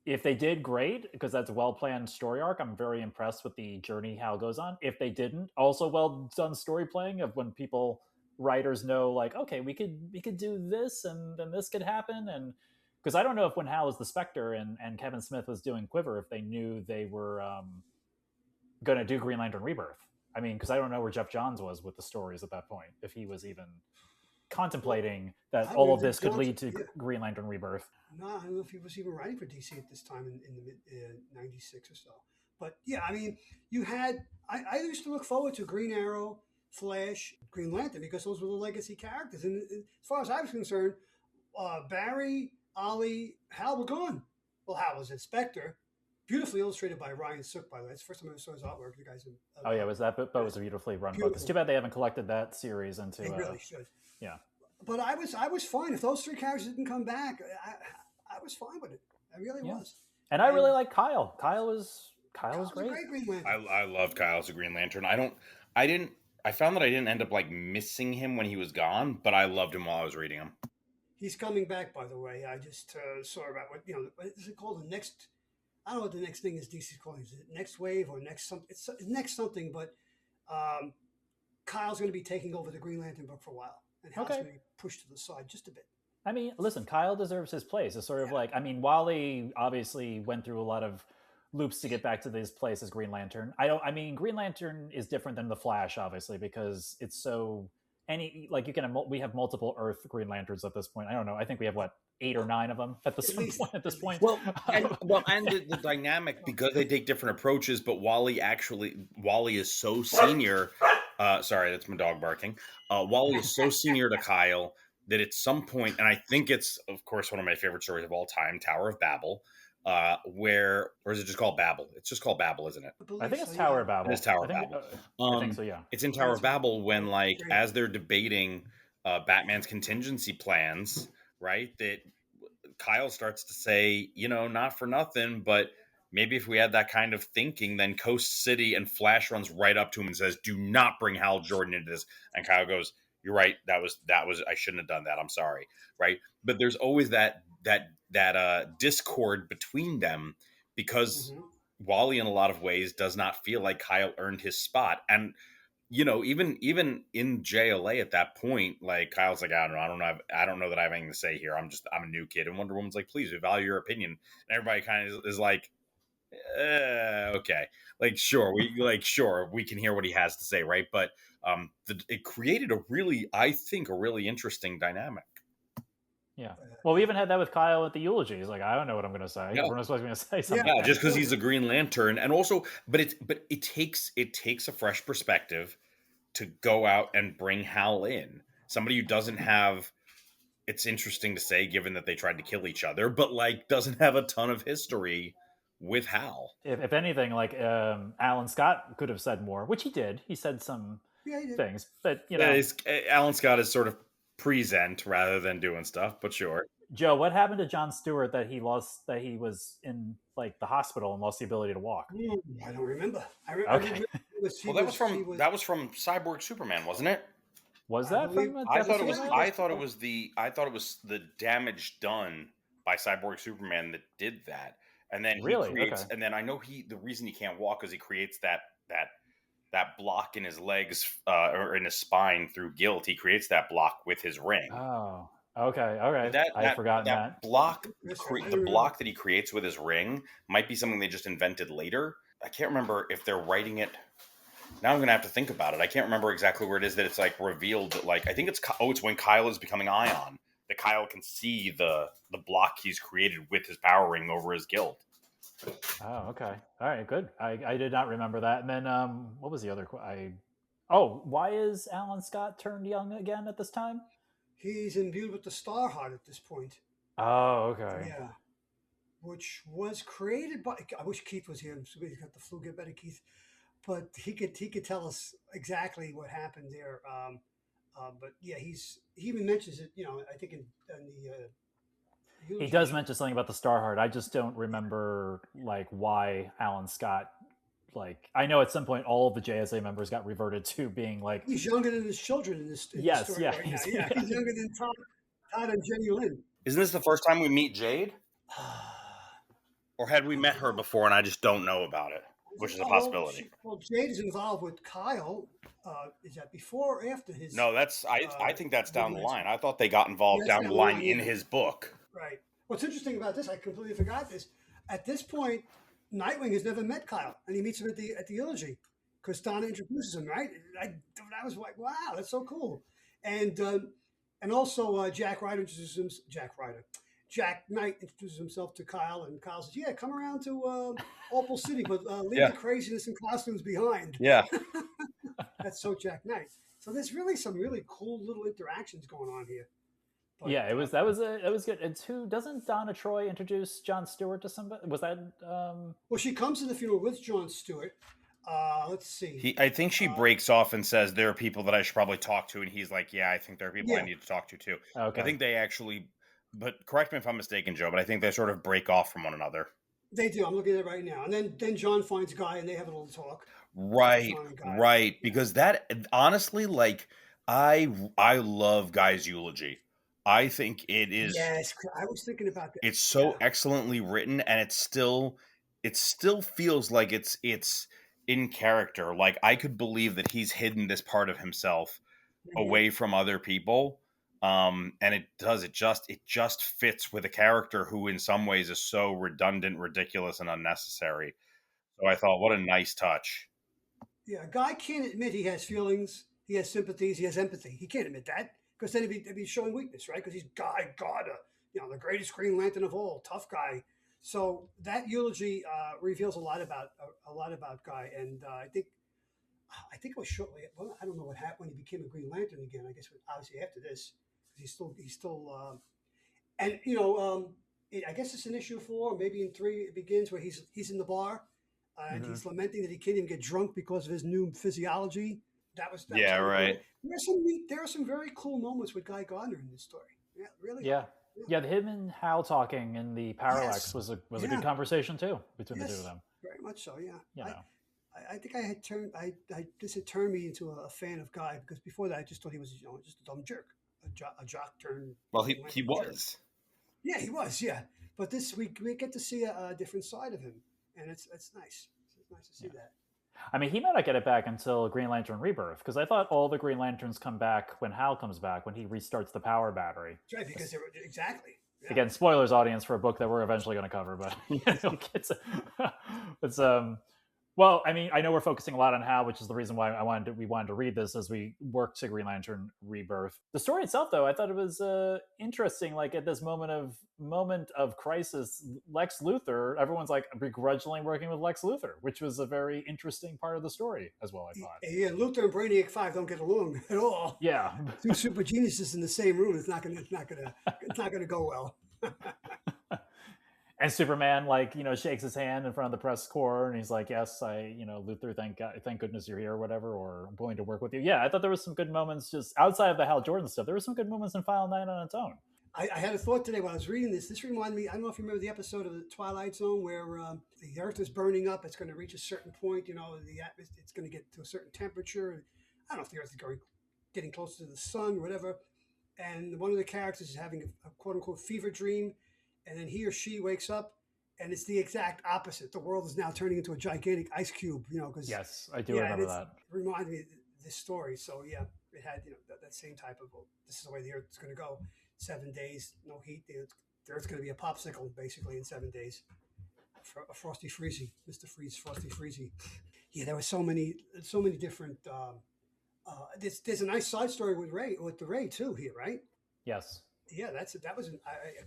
[SPEAKER 1] if they did, great, because that's a well planned story arc. I'm very impressed with the journey Hal goes on. If they didn't, also well done story playing of when people writers know like, okay, we could do this and then this could happen. And because I don't know if when Hal was the Spectre and Kevin Smith was doing Quiver, if they knew they were going to do Green Lantern Rebirth. I mean, because I don't know where Jeff Johns was with the stories at that point, if he was even
[SPEAKER 2] well,
[SPEAKER 1] contemplating that
[SPEAKER 2] I don't
[SPEAKER 1] all
[SPEAKER 2] even
[SPEAKER 1] of
[SPEAKER 2] think
[SPEAKER 1] this could
[SPEAKER 2] John's.
[SPEAKER 1] lead to
[SPEAKER 2] Yeah.
[SPEAKER 1] Green Lantern Rebirth.
[SPEAKER 2] No, I don't know if he was even writing for DC at this time in the mid '96 or so. But yeah, I mean, you had. I used to look forward to Green Arrow, Flash, Green Lantern because those were the legacy characters. And as far as I was concerned, Barry, Ollie, Hal were gone. Well, Hal was Inspector, beautifully illustrated by Ryan Sook. By the way, it's the first time I saw his artwork. You guys,
[SPEAKER 1] Oh yeah, was that book? But was a beautifully run book. It's
[SPEAKER 2] beautiful.
[SPEAKER 1] too bad they haven't collected that series into.
[SPEAKER 2] They really should.
[SPEAKER 1] Yeah,
[SPEAKER 2] But I was fine if those three characters didn't come back. I was fine with it. I really
[SPEAKER 1] yeah.
[SPEAKER 2] was.
[SPEAKER 1] And I really
[SPEAKER 2] And
[SPEAKER 1] like Kyle. Kyle was
[SPEAKER 2] Kyle's a
[SPEAKER 1] great.
[SPEAKER 2] great Green Lantern.
[SPEAKER 3] I loved Kyle as a Green Lantern. I didn't I found that I didn't end up like missing him when he was gone, but I loved him while I was reading him.
[SPEAKER 2] He's coming back, by the way. I just saw about what is it called? The next. I don't know what the next thing is. DC's calling. Is it next wave or next something? It's next something. But um, Kyle's going to be taking over the Green Lantern book for a while, and Hal's
[SPEAKER 1] Okay.
[SPEAKER 2] going to be pushed to the side just a bit.
[SPEAKER 1] I mean, listen, Kyle deserves his place. It's sort of
[SPEAKER 2] Yeah.
[SPEAKER 1] like, I mean, Wally obviously went through a lot of loops to get back to this place as Green Lantern. I mean, Green Lantern is different than the Flash, obviously, because it's so like we have multiple Earth Green Lanterns at this point. I don't know. I think we have what 8 or 9 of them at this point. At this point.
[SPEAKER 3] Well, and the dynamic because they take different approaches, but Wally is so senior. Sorry, that's my dog barking. Wally is so senior to Kyle that at some point, and I think it's of course one of my favorite stories of all time, Tower of Babel. Or is it just called Babel? It's just called Babel, isn't it?
[SPEAKER 1] I think it's Tower of Babel.
[SPEAKER 3] It is Tower
[SPEAKER 1] I
[SPEAKER 3] of
[SPEAKER 1] think,
[SPEAKER 3] Babel.
[SPEAKER 1] I think so. Yeah.
[SPEAKER 3] It's in Tower of Babel when, like,
[SPEAKER 2] Great.
[SPEAKER 3] as they're debating Batman's contingency plans, right? That Kyle starts to say, not for nothing, but maybe if we had that kind of thinking, then Coast City and Flash runs right up to him and says, "Do not bring Hal Jordan into this." And Kyle goes, "You're right. That was I shouldn't have done that. I'm sorry." Right? But there's always that discord between them because Wally, in a lot of ways, does not feel like Kyle earned his spot. And even in JLA at that point, like Kyle's like, I don't know that I have anything to say here. I'm a new kid. And Wonder Woman's like, please, we value your opinion. And everybody kind of is like, okay, like sure, we can hear what he has to say, right? But it created I think a really interesting dynamic.
[SPEAKER 1] Yeah. Well, we even had that with Kyle at the eulogy. He's like, I don't know what I'm going to say.
[SPEAKER 3] Yeah.
[SPEAKER 1] We're not supposed to be going to say something.
[SPEAKER 3] Yeah, just because he's a Green Lantern, and also, but it takes a fresh perspective to go out and bring Hal in. Somebody who doesn't have. It's interesting to say, given that they tried to kill each other, but like doesn't have a ton of history with Hal.
[SPEAKER 1] If anything, like Alan Scott could have said more, which he did. He said some things, but
[SPEAKER 3] Alan Scott is sort of present rather than doing stuff, but sure.
[SPEAKER 1] Joe, what happened to Jon Stewart that he was in like the hospital and lost the ability to walk?
[SPEAKER 2] I don't remember.
[SPEAKER 1] Okay.
[SPEAKER 3] That was from Cyborg Superman, wasn't it?
[SPEAKER 1] Was that from?
[SPEAKER 3] I thought it was the damage done by Cyborg Superman that did that, and then he creates. Okay. And then I know the reason he can't walk is he creates that block in his legs or in his spine through guilt. He creates that block with his ring.
[SPEAKER 1] Oh. Okay, all right. I forgot that
[SPEAKER 3] block. The block that he creates with his ring might be something they just invented later. I can't remember if they're writing it. Now I'm gonna have to think about it. I can't remember exactly where it is that it's like revealed. That like I think it's when Kyle is becoming Ion. That Kyle can see the block he's created with his power ring over his guilt.
[SPEAKER 1] Oh, okay. All right, good. I did not remember that. And then what was the other? Why is Alan Scott turned young again at this time?
[SPEAKER 2] He's imbued with the Star Heart at this point.
[SPEAKER 1] Oh, okay.
[SPEAKER 2] Yeah. Which was created by. I wish Keith was here. So we got the flu. Get better, Keith. But he could tell us exactly what happened there. But yeah, he even mentions it. I think in the.
[SPEAKER 1] He does mention something about the Star Heart. I just don't remember like why Alan Scott. Like I know at some point all of the JSA members got reverted to being like
[SPEAKER 2] he's younger than his children in this story right now. He's younger than Todd and Jenny Lynn.
[SPEAKER 3] Isn't this the first time we meet Jade? Or had we met her before and I just don't know about it, which is a possibility.
[SPEAKER 2] Jade is involved with Kyle. Is that before or after his?
[SPEAKER 3] No, that's I think that's down the line. I thought they got involved down the line in his book.
[SPEAKER 2] Right. What's interesting about this, I completely forgot this. At this point, Nightwing has never met Kyle, and he meets him at the eulogy because Donna introduces him. Right, I was like, "Wow, that's so cool!" And also Jack Knight introduces himself to Kyle, and Kyle says, "Yeah, come around to Opal City, but leave the craziness and costumes behind."
[SPEAKER 3] Yeah,
[SPEAKER 2] that's so Jack Knight. So there's really some really cool little interactions going on here.
[SPEAKER 1] But, yeah, that was good. It's doesn't Donna Troy introduce Jon Stewart to somebody? Was that?
[SPEAKER 2] Well, she comes to the funeral with Jon Stewart. Let's see.
[SPEAKER 3] I think she breaks off and says there are people that I should probably talk to, and he's like, "Yeah, I think there are people I need to talk to too." Okay. I think they actually, but correct me if I'm mistaken, Joe, but I think they sort of break off from one another.
[SPEAKER 2] They do. I'm looking at it right now, and then John finds Guy, and they have a little talk.
[SPEAKER 3] Right. Because that honestly, like, I love Guy's eulogy. I think it is.
[SPEAKER 2] Yes, I was thinking about that.
[SPEAKER 3] It's so excellently written, and it still feels like it's in character. Like I could believe that he's hidden this part of himself away from other people, and it just fits with a character who, in some ways, is so redundant, ridiculous, and unnecessary. So I thought, what a nice touch.
[SPEAKER 2] Yeah, Guy can't admit he has feelings, he has sympathies, he has empathy. He can't admit that. Because then it'd be showing weakness, right? Because he's the greatest Green Lantern of all, tough guy. So that eulogy reveals a lot about Guy, and I think it was shortly. Well, I don't know what happened when he became a Green Lantern again. I guess obviously after this, he's still, and I guess it's an issue 4, maybe in 3 it begins where he's in the bar and he's lamenting that he can't even get drunk because of his new physiology. That was
[SPEAKER 3] right.
[SPEAKER 2] Cool. There are some very cool moments with Guy Gardner in this story. Yeah, really.
[SPEAKER 1] Yeah. Him and Hal talking in the Parallax was a good conversation too between the two of them.
[SPEAKER 2] Very much so. Yeah.
[SPEAKER 1] I
[SPEAKER 2] think this had turned me into a fan of Guy because before that I just thought he was just a dumb jerk, a jock turned.
[SPEAKER 3] Well, he was.
[SPEAKER 2] Yeah, he was. Yeah, but this we get to see a different side of him, and it's nice. It's nice to see that.
[SPEAKER 1] I mean, he might not get it back until Green Lantern Rebirth, because I thought all the Green Lanterns come back when Hal comes back, when he restarts the power battery.
[SPEAKER 2] That's right, because exactly. Yeah.
[SPEAKER 1] Again, spoilers, audience, for a book that we're eventually going to cover, but it's well, I mean, I know we're focusing a lot on Hal, which is the reason why we wanted to read this as we work to Green Lantern Rebirth. The story itself, though, I thought it was interesting. Like at this moment of crisis, Lex Luthor, everyone's like begrudgingly working with Lex Luthor, which was a very interesting part of the story as well. I thought.
[SPEAKER 2] Yeah, Luthor and Brainiac 5 don't get along at all.
[SPEAKER 1] Yeah,
[SPEAKER 2] 2 super geniuses in the same room. It's not gonna go well.
[SPEAKER 1] And Superman, like, shakes his hand in front of the press corps, and he's like, "Yes, Luther, thank goodness you're here, or whatever, or I'm willing to work with you." Yeah, I thought there was some good moments just outside of the Hal Jordan stuff. There were some good moments in Final Night on its own.
[SPEAKER 2] I had a thought today while I was reading this. This reminded me. I don't know if you remember the episode of the Twilight Zone where the Earth is burning up. It's going to reach a certain point. It's going to get to a certain temperature. I don't know if the Earth is getting closer to the sun, or whatever. And one of the characters is having a quote unquote fever dream, and then he or she wakes up, and it's the exact opposite. The world is now turning into a gigantic ice cube. Because
[SPEAKER 1] yes, I do remember that.
[SPEAKER 2] It reminded me of this story. So yeah, it had that same type of this is the way the Earth is going to go. 7 days, no heat. The Earth's going to be a popsicle basically in 7 days. A Frosty Freezy, Mr. Freeze, Frosty Freezy. Yeah, there were so many different. There's a nice side story with the Ray too here, right?
[SPEAKER 1] Yes.
[SPEAKER 2] Yeah, I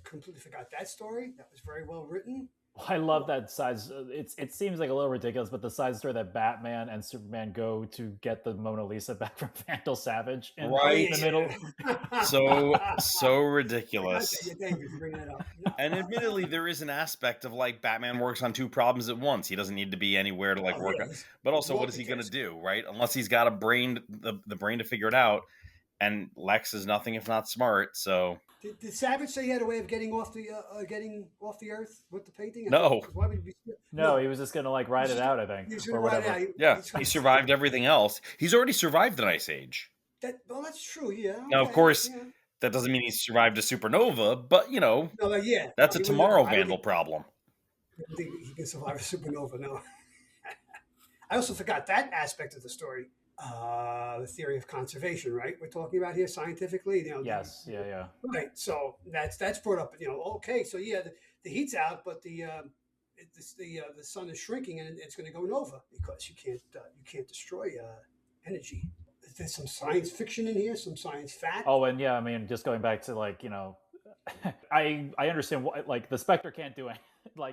[SPEAKER 2] completely forgot that story. That was very well written.
[SPEAKER 1] I love that side. It seems like a little ridiculous, but the side story that Batman and Superman go to get the Mona Lisa back from Vandal Savage in the middle.
[SPEAKER 3] So ridiculous.
[SPEAKER 2] Bring that up.
[SPEAKER 3] And admittedly, there is an aspect of like Batman works on two problems at once. He doesn't need to be anywhere to work on. But also, what is he going to do, right? Unless he's got a brain, the brain to figure it out. And Lex is nothing if not smart. So
[SPEAKER 2] did Savage say he had a way of getting off the Earth with the painting?
[SPEAKER 3] No.
[SPEAKER 2] Why would he be?
[SPEAKER 1] No, he was just going to ride it out. I think.
[SPEAKER 2] He was going to ride it out.
[SPEAKER 3] He survived everything else. He's already survived an ice age.
[SPEAKER 2] That's true. Yeah.
[SPEAKER 3] Now, of course, that doesn't mean he's survived a supernova, but that's a tomorrow Vandal problem.
[SPEAKER 2] I don't think he can survive a supernova. No. I also forgot that aspect of the story. The theory of conservation, right? We're talking about here scientifically.
[SPEAKER 1] Yes, yeah.
[SPEAKER 2] Right. So that's brought up. Okay. So yeah, the heat's out, but the sun is shrinking, and it's going to go nova because you can't destroy energy. There's some science fiction in here, some science fact.
[SPEAKER 1] Oh, and yeah, I mean, just going back to I understand what the Spectre can't do it.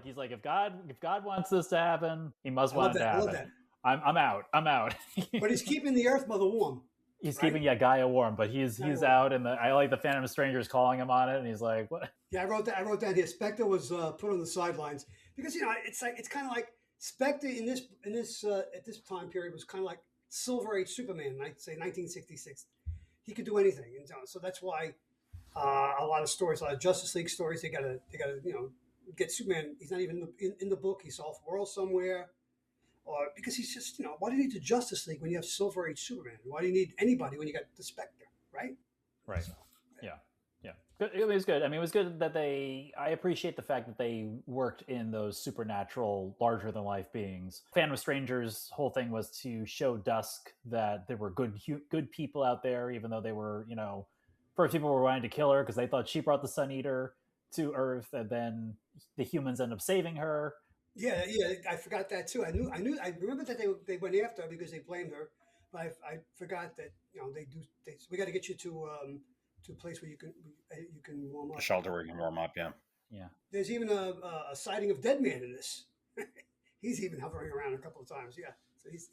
[SPEAKER 1] He's like, if God wants this to happen, he must want it to happen. I'm out.
[SPEAKER 2] But he's keeping the Earth Mother warm.
[SPEAKER 1] He's keeping Gaia warm, but he's out, and I like the Phantom Stranger's calling him on it, and he's like, "What?"
[SPEAKER 2] Yeah, I wrote down here. Spectre was put on the sidelines because it's kind of like Spectre in this at this time period was kind of like Silver Age Superman. I'd say 1966. He could do anything, and so that's why a lot of stories, a lot of Justice League stories, they gotta get Superman. He's not even in the book. He's off world somewhere. Or because he's just, why do you need the Justice League when you have Silver Age Superman? Why do you need anybody when you got the Spectre, right?
[SPEAKER 1] Right. So, yeah. It was good. I mean, it was good that I appreciate the fact that they worked in those supernatural, larger than life beings. Phantom Stranger's whole thing was to show Dusk that there were good people out there, even though they were, first people were wanting to kill her because they thought she brought the Sun Eater to Earth, and then the humans end up saving her.
[SPEAKER 2] Yeah, I forgot that too. I remember that they went after her because they blamed her, but I forgot that we got to get you to a place where you can warm up.
[SPEAKER 3] A shelter where you can warm up. Yeah.
[SPEAKER 2] There's even a sighting of Deadman in this. He's even hovering around a couple of times. Yeah, so he's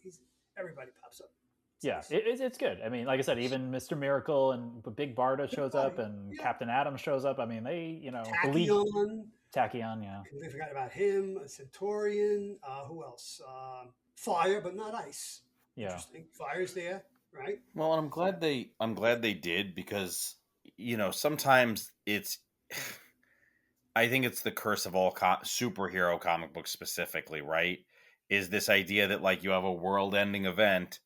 [SPEAKER 2] everybody pops up.
[SPEAKER 1] It's good. I mean, like I said, even Mr. Miracle and Big Barda shows up, and Captain Atom shows up. I mean, they Tachyon, yeah.
[SPEAKER 2] We forgot about him. Centaurian. Who else? Fire, but not ice.
[SPEAKER 1] Yeah.
[SPEAKER 2] Interesting. Fire's there, right?
[SPEAKER 3] Well, and I'm glad they did because sometimes it's. I think it's the curse of all superhero comic books specifically, right? Is this idea that you have a world-ending event,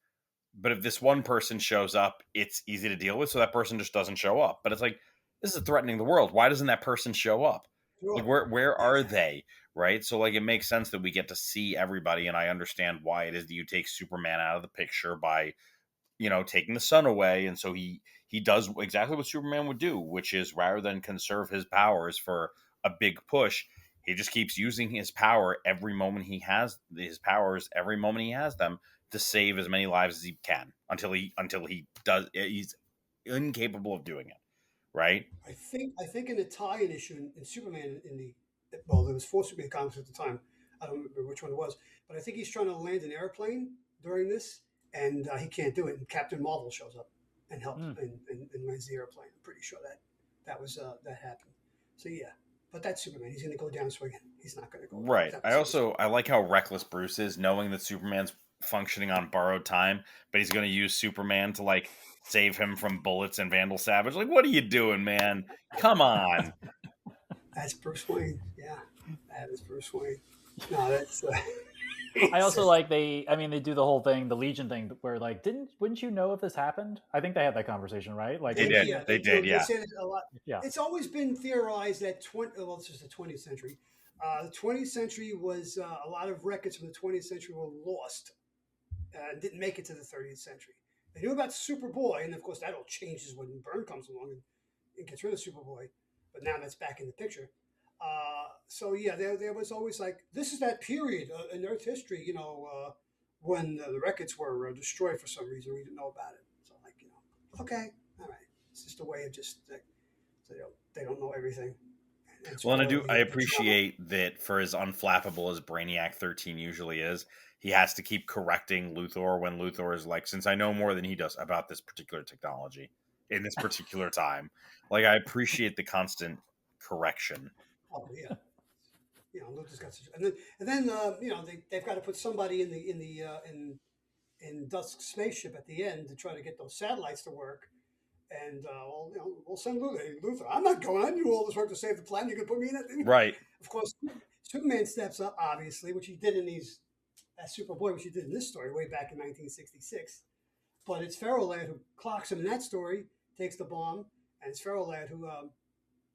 [SPEAKER 3] but if this one person shows up, it's easy to deal with, so that person just doesn't show up. But it's like, this is threatening the world. Why doesn't that person show up? Where are they, right? So it makes sense that we get to see everybody, and I understand why it is that you take Superman out of the picture by, taking the sun away, and so he does exactly what Superman would do, which is rather than conserve his powers for a big push, he just keeps using his power every moment he has them to save as many lives as he can until he does. He's incapable of doing it. Right.
[SPEAKER 2] I think in the tie-in issue in Superman there was 4 Superman comics at the time. I don't remember which one it was, but I think he's trying to land an airplane during this, and he can't do it. And Captain Marvel shows up and helps and lands the airplane. I'm pretty sure that happened. So yeah, but that's Superman. He's going to go down swinging. he's not going to go
[SPEAKER 3] Right.
[SPEAKER 2] that
[SPEAKER 3] I like how reckless Bruce is, knowing that Superman's functioning on borrowed time, but he's going to use Superman to like save him from bullets and Vandal Savage. Like, what are you doing, man? Come on.
[SPEAKER 2] That's Bruce Wayne. Yeah, that is Bruce Wayne. No, that's.
[SPEAKER 1] I also like they do the whole thing, the Legion thing, where like wouldn't you know if this happened? I think they had that conversation, right? Like
[SPEAKER 3] They did.
[SPEAKER 2] Yeah,
[SPEAKER 3] They did.
[SPEAKER 2] They
[SPEAKER 3] Yeah.
[SPEAKER 2] said it a lot.
[SPEAKER 1] Yeah.
[SPEAKER 2] It's always been theorized that well, this is the 20th century. The 20th century was a lot of records from the 20th century were lost and didn't make it to the 30th century. They knew about Superboy, and of course that all changes when Byrne comes along and gets rid of Superboy. But now that's back in the picture. So yeah, there was always like, this is that period in Earth history, when the records were destroyed for some reason. We didn't know about it. So like, okay, all right. It's just a way of just so they don't know everything.
[SPEAKER 3] Well, and I appreciate that for as unflappable as Brainiac 13 usually is, he has to keep correcting Luthor when Luthor is like, since I know more than he does about this particular technology in this particular time. Like, I appreciate the constant correction.
[SPEAKER 2] Oh yeah. Luthor's got such, and then they've got to put somebody in Dusk's spaceship at the end to try to get those satellites to work. And we'll send Luthor. Hey, Luthor, I'm not going. I knew all this work to save the planet. You can put me in it,
[SPEAKER 3] right?
[SPEAKER 2] Of course, Superman steps up, obviously, which he did as Superboy, which he did in this story way back in 1966. But it's Ferro Lad who clocks him in that story, takes the bomb, and it's Ferro Lad who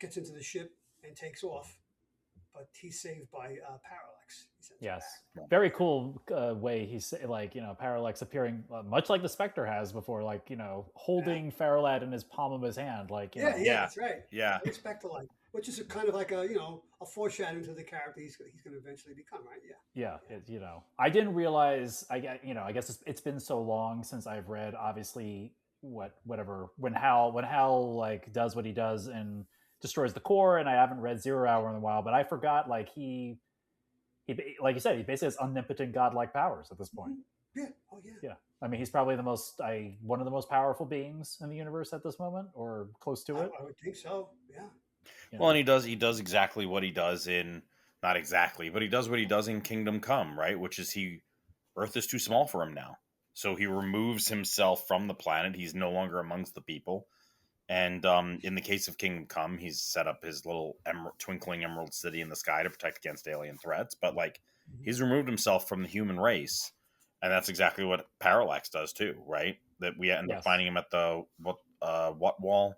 [SPEAKER 2] gets into the ship and takes off. But he's saved by Parallax.
[SPEAKER 1] Yes, very cool way he's like Parallax appearing much like the Spectre has before, like holding Farrelad in his palm of his hand, like
[SPEAKER 2] yeah, that's right.
[SPEAKER 3] Yeah,
[SPEAKER 2] Spectre-like, which is a kind of like a foreshadowing to the character he's going to eventually become, right?
[SPEAKER 1] Yeah. I didn't realize. I guess it's been so long since I've read. Obviously, when Hal like does what he does and destroys the core, and I haven't read Zero Hour in a while, but I forgot like he like you said, he basically has omnipotent godlike powers at this point.
[SPEAKER 2] Yeah. Oh yeah.
[SPEAKER 1] Yeah. I mean, he's probably one of the most powerful beings in the universe at this moment, or close to it.
[SPEAKER 2] I would think so. Yeah.
[SPEAKER 3] Well, and he does exactly what he does not exactly, but he does what he does in Kingdom Come, right? Which is Earth is too small for him now. So he removes himself from the planet. He's no longer amongst the people. And in the case of Kingdom Come, he's set up his little twinkling emerald city in the sky to protect against alien threats. But like, he's removed himself from the human race, and that's exactly what Parallax does too, right? That we end up finding him at the what wall?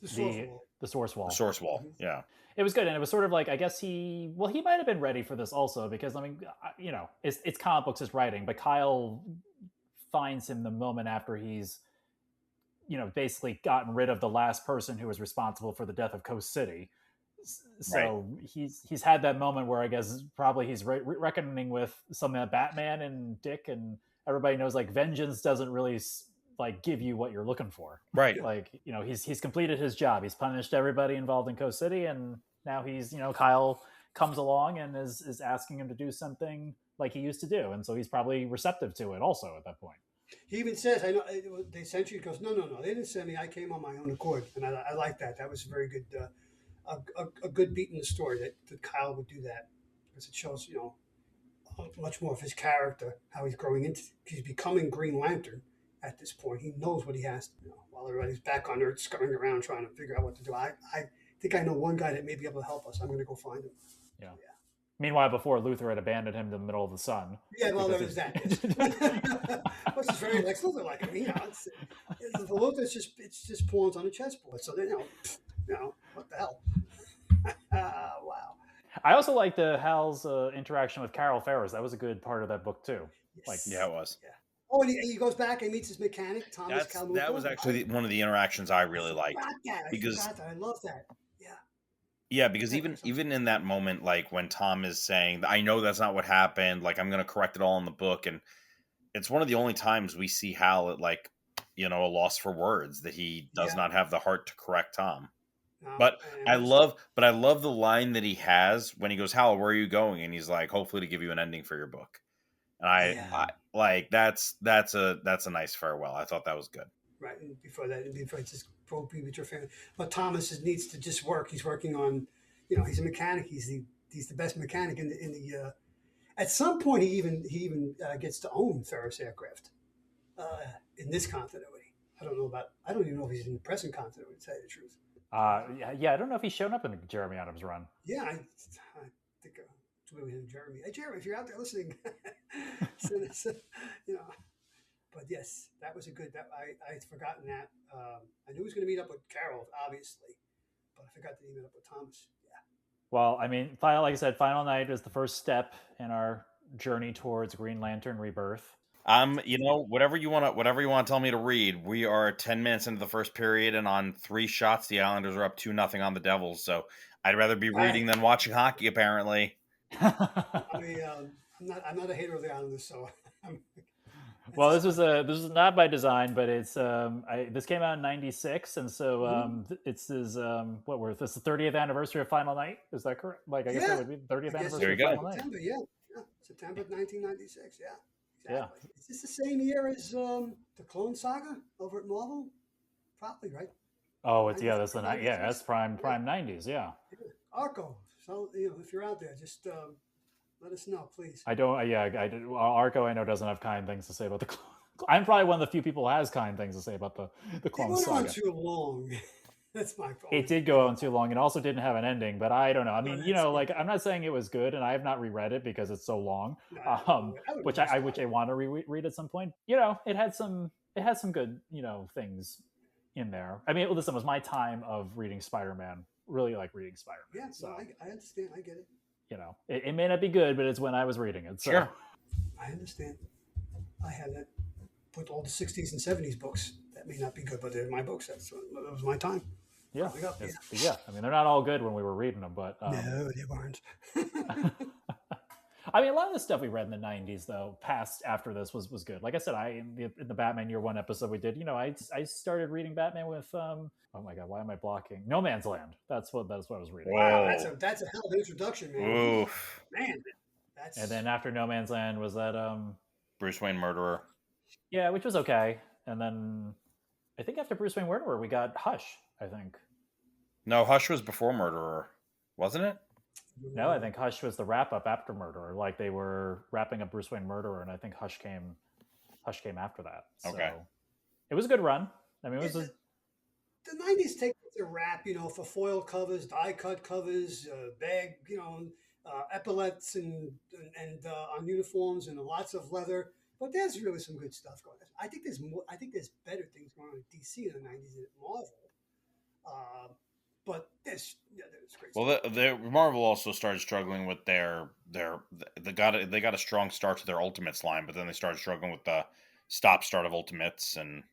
[SPEAKER 2] The source wall.
[SPEAKER 1] The source wall.
[SPEAKER 3] The source wall. Yeah.
[SPEAKER 1] It was good, and it was sort of like, I guess he might have been ready for this also, because I mean, it's comic books, it's writing, but Kyle finds him the moment after he's basically gotten rid of the last person who was responsible for the death of Coast City. So he's had that moment where I guess probably he's reckoning with something that Batman and Dick and everybody knows, like, vengeance doesn't really like give you what you're looking for.
[SPEAKER 3] Right.
[SPEAKER 1] Like, he's completed his job. He's punished everybody involved in Coast City, and now he's, Kyle comes along and is asking him to do something like he used to do. And so he's probably receptive to it also at that point.
[SPEAKER 2] He even says, "I know they sent you." He goes, "No, they didn't send me. I came on my own accord," and I like that. That was a very good, a good beat in the story that Kyle would do that, because it shows much more of his character, how he's growing into. He's becoming Green Lantern at this point. He knows what he has to do, while everybody's back on Earth scurrying around trying to figure out what to do. I think I know one guy that may be able to help us. I'm going to go find him.
[SPEAKER 1] Yeah. Meanwhile, before Luthor had abandoned him to the middle of the sun.
[SPEAKER 2] Yeah, well, there was that. Which is very Lex Luthor like. I mean, the Luthor's just pawns on a chessboard. So then, what the hell? Wow.
[SPEAKER 1] I also like the Hal's interaction with Carol Ferris. That was a good part of that book too.
[SPEAKER 2] Yes.
[SPEAKER 1] Like,
[SPEAKER 3] yeah, it was.
[SPEAKER 2] Yeah. Oh, and he goes back and meets his mechanic, Thomas Calmuco.
[SPEAKER 3] That was actually one of the interactions I really liked.
[SPEAKER 2] I love that.
[SPEAKER 3] Yeah, because even in that moment, like when Tom is saying, I know that's not what happened, like I'm going to correct it all in the book. And it's one of the only times we see Hal at like, a loss for words, that he does not have the heart to correct Tom. No, but I love the line that he has when he goes, Hal, where are you going? And he's like, hopefully to give you an ending for your book. And I like, that's a nice farewell. I thought that was good.
[SPEAKER 2] Right. And before it's just be with your family. But Thomas needs to just work. He's working on, he's a mechanic. He's the he's the best mechanic in the. At some point, he even gets to own Ferris aircraft in this continuity. I don't know about. I don't even know if he's in the present continuity. To tell you the truth.
[SPEAKER 1] Yeah, I don't know if he's shown up in the Jeremy Adams run.
[SPEAKER 2] Yeah, I think it's with Jeremy. Hey, Jeremy, if you're out there listening, send us, you know. But yes, that was a good. That I'd forgotten that. I knew he was going to meet up with Carol, obviously, but I forgot that he met up with Thomas. Yeah.
[SPEAKER 1] Well, I mean, like I said, Final Night is the first step in our journey towards Green Lantern Rebirth.
[SPEAKER 3] Whatever you want to tell me to read. We are 10 minutes into the first period, and on 3 shots, the Islanders are up 2-0 on the Devils. So I'd rather be reading than watching hockey, apparently.
[SPEAKER 2] I'm not a hater of the Islanders, so.
[SPEAKER 1] Well, this was not by design, but it's this came out in '96, and so this is this the 30th anniversary of Final Night? Is that correct? Like I guess it would be the 30th anniversary of Final Night.
[SPEAKER 2] September, September 1996. Yeah. Exactly.
[SPEAKER 1] Yeah.
[SPEAKER 2] Is this the same year as the Clone Saga over at Marvel? Probably, right?
[SPEAKER 1] Oh, that's that's prime 90s. Yeah.
[SPEAKER 2] Arco. So if you're out there, just let us know, please.
[SPEAKER 1] I don't. Yeah, I did. Arco, I know, doesn't have kind things to say about the Clone. I'm probably one of the few people who has kind things to say about the Clone Saga.
[SPEAKER 2] It went on too long. That's my fault.
[SPEAKER 1] It did go on too long, and also didn't have an ending. But I don't know. I mean, I'm not saying it was good, and I have not reread it because it's so long. Which I want to reread at some point. It had some good things in there. I mean, listen, it was my time of reading Spider-Man. Really like reading Spider-Man.
[SPEAKER 2] Yeah, so I understand. I get it.
[SPEAKER 1] It may not be good, but it's when I was reading it. So.
[SPEAKER 2] Sure, I understand. I had that with all the '60s and '70s books. That may not be good, but they're my books. That was my time.
[SPEAKER 1] Yeah. I mean, they're not all good when we were reading them, but
[SPEAKER 2] no, they weren't.
[SPEAKER 1] I mean, a lot of the stuff we read in the '90s, though, past after this was good. Like I said, in the Batman Year One episode we did, I started reading Batman with oh my god, why am I blocking? No Man's Land. That's what I was reading.
[SPEAKER 2] Wow, that's a hell of an introduction, man.
[SPEAKER 3] Oof.
[SPEAKER 2] Man,
[SPEAKER 1] and then after No Man's Land was that
[SPEAKER 3] Bruce Wayne Murderer.
[SPEAKER 1] Yeah, which was okay. And then I think after Bruce Wayne Murderer, we got Hush. I think.
[SPEAKER 3] No, Hush was before Murderer, wasn't it?
[SPEAKER 1] No, I think Hush was the wrap up after Murderer. Like they were wrapping up Bruce Wayne Murderer, and I think Hush came after that.
[SPEAKER 3] Okay.
[SPEAKER 1] So it was a good run. I mean, it was
[SPEAKER 2] the '90s take the rap, for foil covers, die cut covers, bag, epaulets and on uniforms and lots of leather. But there's really some good stuff going on. I think there's more. I think there's better things going on in DC in the '90s than at Marvel. But there's great
[SPEAKER 3] stuff. Well, Marvel also started struggling with they got a strong start to their Ultimates line, but then they started struggling with the start of Ultimates and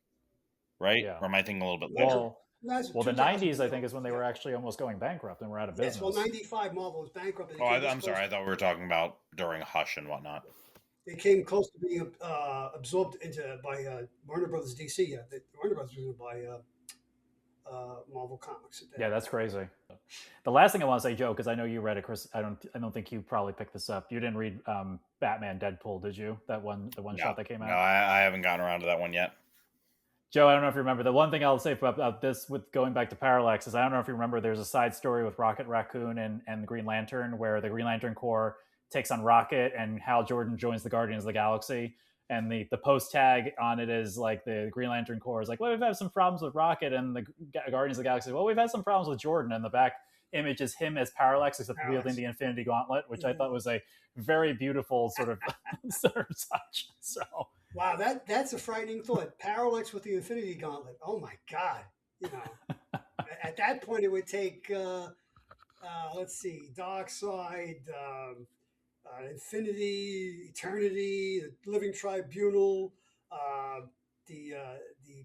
[SPEAKER 3] right.
[SPEAKER 1] Yeah.
[SPEAKER 3] Or am I thinking a little bit later?
[SPEAKER 1] Well, the '90s I think is when they were actually almost going bankrupt and were out of business.
[SPEAKER 2] Yes, well, '95 Marvel was bankrupt.
[SPEAKER 3] I'm sorry. I thought we were talking about during Hush and whatnot.
[SPEAKER 2] They came close to being absorbed by Warner Brothers DC. Yeah, Warner Brothers was going to buy Marvel Comics.
[SPEAKER 1] Yeah, that's crazy. The last thing I want to say, Joe, because I know you read it, Chris. I don't think you probably picked this up. You didn't read Batman Deadpool, did you? The one shot that came out.
[SPEAKER 3] No, I haven't gotten around to that one yet.
[SPEAKER 1] Joe, I don't know if you remember. The one thing I'll say about this, with going back to Parallax, is I don't know if you remember. There's a side story with Rocket Raccoon and the Green Lantern, where the Green Lantern Corps takes on Rocket, and Hal Jordan joins the Guardians of the Galaxy. And the post tag on it is like the Green Lantern Corps is like, well, we've had some problems with Rocket, and the Guardians of the Galaxy, well, we've had some problems with Jordan. And the back image is him as Parallax, except wielding the Infinity Gauntlet, which I thought was a very beautiful sort of touch. So
[SPEAKER 2] wow, that's a frightening thought. Parallax with the Infinity Gauntlet. Oh my God! At that point, it would take let's see, Darkseid. Infinity, Eternity, the Living Tribunal, the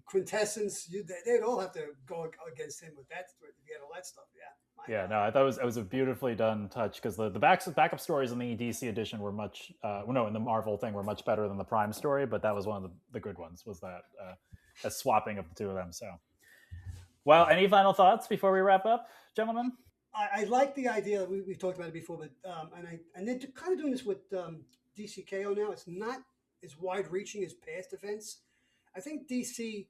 [SPEAKER 2] Quintessence. They'd all have to go against him with that. He had all that stuff. Yeah.
[SPEAKER 1] No, I thought it was a beautifully done touch, because the backup stories in the DC edition were much, in the Marvel thing were much better than the Prime story, but that was one of the good ones. Was that swapping of the two of them? So, well, any final thoughts before we wrap up, gentlemen?
[SPEAKER 2] I like the idea. We've talked about it before, but and they're kind of doing this with DCKO now. It's not as wide-reaching as past events. I think DC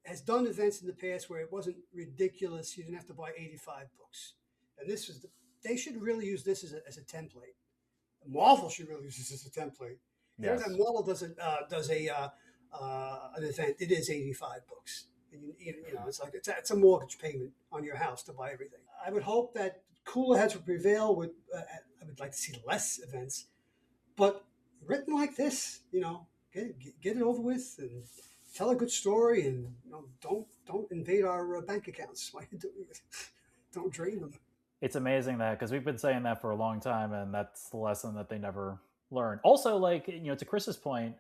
[SPEAKER 2] has done events in the past where it wasn't ridiculous. You didn't have to buy 85 books, and this was they should really use this as a template. Marvel should really use this as a template. Every
[SPEAKER 1] Yes.
[SPEAKER 2] time Marvel does an event, it is 85 books. And it's like it's a mortgage payment on your house to buy everything. I would hope that cooler heads would prevail. I would like to see less events, but written like this, get it over with and tell a good story, and don't invade our bank accounts. Why you doing it? Don't drain them.
[SPEAKER 1] It's amazing that, because we've been saying that for a long time, and that's the lesson that they never learn. Also, like, to Chris's point,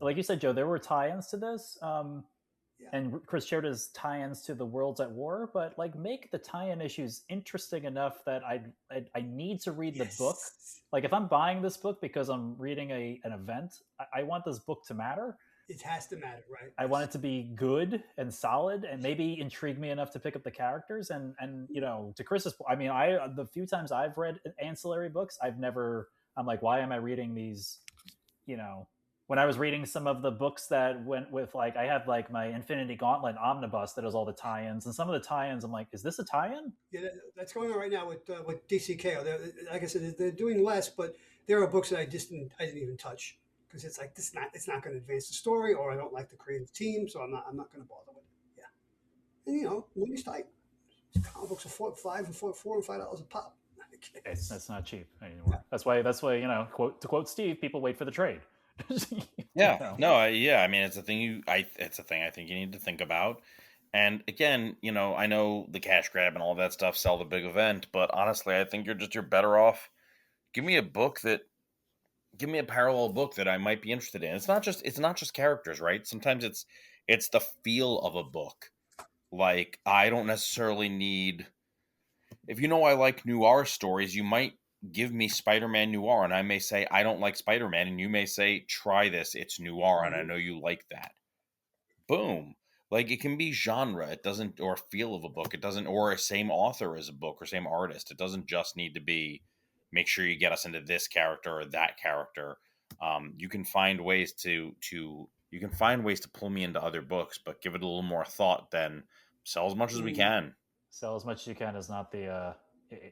[SPEAKER 1] like you said, Joe, there were tie-ins to this.
[SPEAKER 2] Yeah.
[SPEAKER 1] And Chris shared his tie-ins to the Worlds at War, but like make the tie-in issues interesting enough that I need to read the book. Like if I'm buying this book because I'm reading an event, I want this book to matter.
[SPEAKER 2] It has to matter, right?
[SPEAKER 1] I want it to be good and solid, and maybe intrigue me enough to pick up the characters. And to Chris's point, I mean, the few times I've read ancillary books, I'm like, why am I reading these? When I was reading some of the books that went with, like, I have like my Infinity Gauntlet omnibus that has all the tie-ins, and some of the tie-ins, I'm like, is this a tie-in?
[SPEAKER 2] Yeah, that's going on right now with DCKO. Like I said, they're doing less, but there are books that I didn't even touch because it's like it's not going to advance the story, or I don't like the creative team, so I'm not going to bother with it. Yeah, and money's tight. Comic books are $4 and $5 a pop.
[SPEAKER 1] That's not cheap anymore. Yeah. That's why to quote Steve, people wait for the trade.
[SPEAKER 3] Yeah. No. I mean, it's a thing it's a thing I think you need to think about. And again, I know the cash grab and all that stuff sell the big event, but honestly, I think you're better off. Give me a parallel book that I might be interested in. It's not just characters, right? Sometimes it's the feel of a book. Like, I don't necessarily need. If I like noir stories, you might give me Spider-Man noir, and I may say I don't like Spider-Man, and you may say try this, it's noir, and I know you like that. Boom. Like, it can be genre, it doesn't, or feel of a book, it doesn't, or a same author as a book or same artist. It doesn't just need to be make sure you get us into this character or that character. You can find ways to pull me into other books, but give it a little more thought than sell as much as we can.
[SPEAKER 1] Sell as much as you can is not the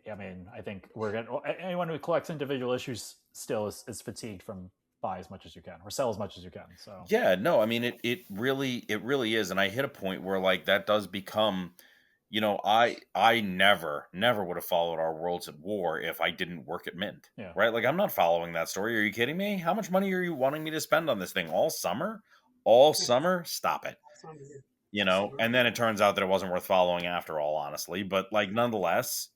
[SPEAKER 1] I mean, I think anyone who collects individual issues still is fatigued from buy as much as you can or sell as much as you can. So
[SPEAKER 3] yeah, no, I mean, it really is. And I hit a point where, like, that does become, I never would have followed our Worlds at War if I didn't work at Mint.
[SPEAKER 1] Yeah.
[SPEAKER 3] Right. Like, I'm not following that story. Are you kidding me? How much money are you wanting me to spend on this thing all summer? Stop it. And then it turns out that it wasn't worth following after all, honestly. But, like, nonetheless,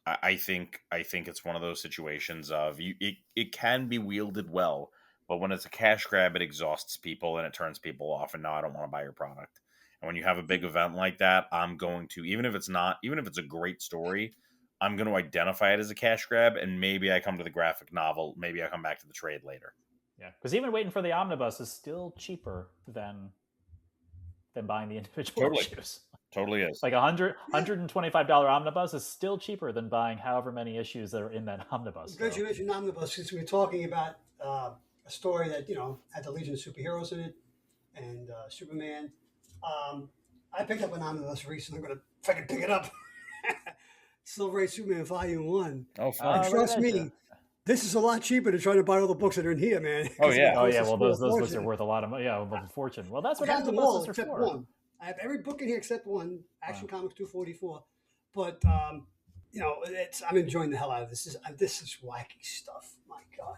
[SPEAKER 3] I think it's one of those situations of it can be wielded well, but when it's a cash grab, it exhausts people and it turns people off. And now I don't want to buy your product. And when you have a big event like that, I'm going to, even if it's a great story, I'm going to identify it as a cash grab. And maybe I come to the graphic novel. Maybe I come back to the trade later.
[SPEAKER 1] Yeah, because even waiting for the omnibus is still cheaper than buying the individual issues.
[SPEAKER 3] Totally is.
[SPEAKER 1] Like $125 omnibus is still cheaper than buying however many issues that are in that omnibus.
[SPEAKER 2] Good you mentioned omnibus, because we were talking about a story that had the Legion of Superheroes in it and Superman. I picked up an omnibus recently. I'm going to, if I can pick it up, Silver Age Superman Volume 1.
[SPEAKER 3] Oh, fun.
[SPEAKER 2] Trust me, this is a lot cheaper to try to buy all the books that are in here, man.
[SPEAKER 3] Oh, yeah.
[SPEAKER 1] Well, those books are worth a lot of money. Yeah, a fortune. Well, that's what omnibuses are for.
[SPEAKER 2] One. I have every book in here except one, Action Comics 244. But, I'm enjoying the hell out of this. This is wacky stuff. My God.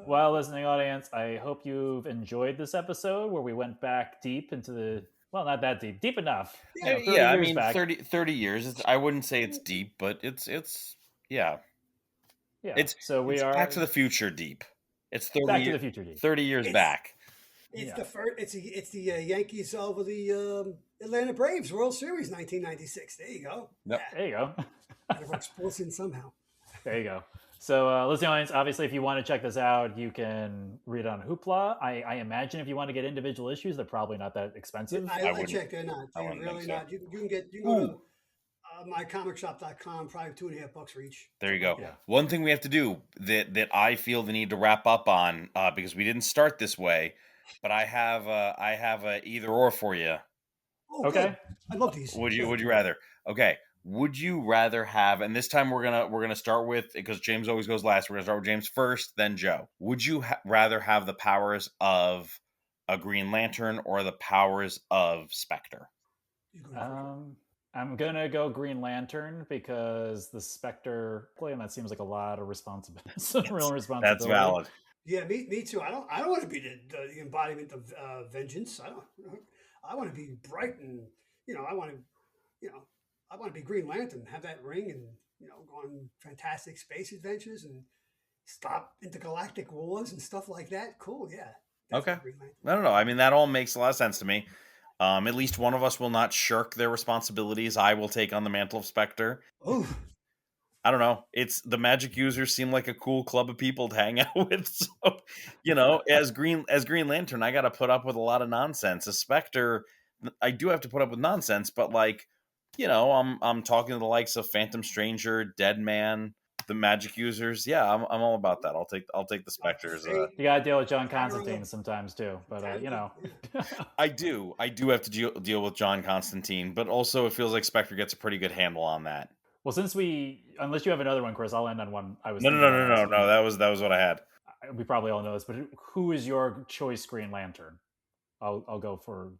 [SPEAKER 1] Well, listening audience, I hope you've enjoyed this episode where we went back deep into the, well, not that deep enough.
[SPEAKER 3] I mean, 30 years. I wouldn't say it's deep, but it's yeah.
[SPEAKER 1] Yeah.
[SPEAKER 3] It's Back to the Future deep. It's 30
[SPEAKER 1] Back to the Future deep.
[SPEAKER 3] 30 years back.
[SPEAKER 2] It's the first. It's the Yankees over the Atlanta Braves World Series 1996. There you go.
[SPEAKER 3] Yep.
[SPEAKER 1] There you go.
[SPEAKER 2] Gotta work sports in somehow.
[SPEAKER 1] There you go. So, listening audience, obviously, if you want to check this out, you can read it on Hoopla. I imagine if you want to get individual issues, they're probably not that expensive.
[SPEAKER 2] I checked, they're not. They're really not. You can go to mycomicshop.com, probably $2.50 for each.
[SPEAKER 3] There you go. Yeah. One thing we have to do that I feel the need to wrap up on, because we didn't start this way, but I have a either or for you.
[SPEAKER 2] Oh, okay. Good. I love these.
[SPEAKER 3] Would you rather? Okay. would you rather have, and this time we're gonna start with, because James always goes last, we're gonna start with James first, then Joe. Would you rather have the powers of a Green Lantern or the powers of Spectre?
[SPEAKER 2] You go first.
[SPEAKER 1] I'm gonna go Green Lantern because the Spectre, and that seems like a lot of responsibility, some real
[SPEAKER 3] That's
[SPEAKER 1] responsibility.
[SPEAKER 3] valid.
[SPEAKER 2] Yeah, me too. I don't want to be the embodiment of vengeance. I want to be bright and I want to I want to be Green Lantern, have that ring, and go on fantastic space adventures and stop intergalactic wars and stuff like that. Cool, yeah,
[SPEAKER 3] Okay.
[SPEAKER 2] definitely Green Lantern.
[SPEAKER 3] I don't know. I mean, that all makes a lot of sense to me. At least one of us will not shirk their responsibilities. I will take on the mantle of Spectre.
[SPEAKER 2] Oh,
[SPEAKER 3] I don't know. It's the magic users seem like a cool club of people to hang out with. So, as Green Lantern, I got to put up with a lot of nonsense. As Spectre, I do have to put up with nonsense, but I'm talking to the likes of Phantom Stranger, Dead Man, the magic users. Yeah, I'm all about that. I'll take the Spectres.
[SPEAKER 1] You gotta deal with John
[SPEAKER 2] Arrow.
[SPEAKER 1] Constantine sometimes too, but
[SPEAKER 3] I do have to deal with John Constantine, but also it feels like Spectre gets a pretty good handle on that.
[SPEAKER 1] Well, unless you have another one, Chris, I'll end on one. I was
[SPEAKER 3] No. That was what I had.
[SPEAKER 1] We probably all know this, but who is your choice Green Lantern? I'll go for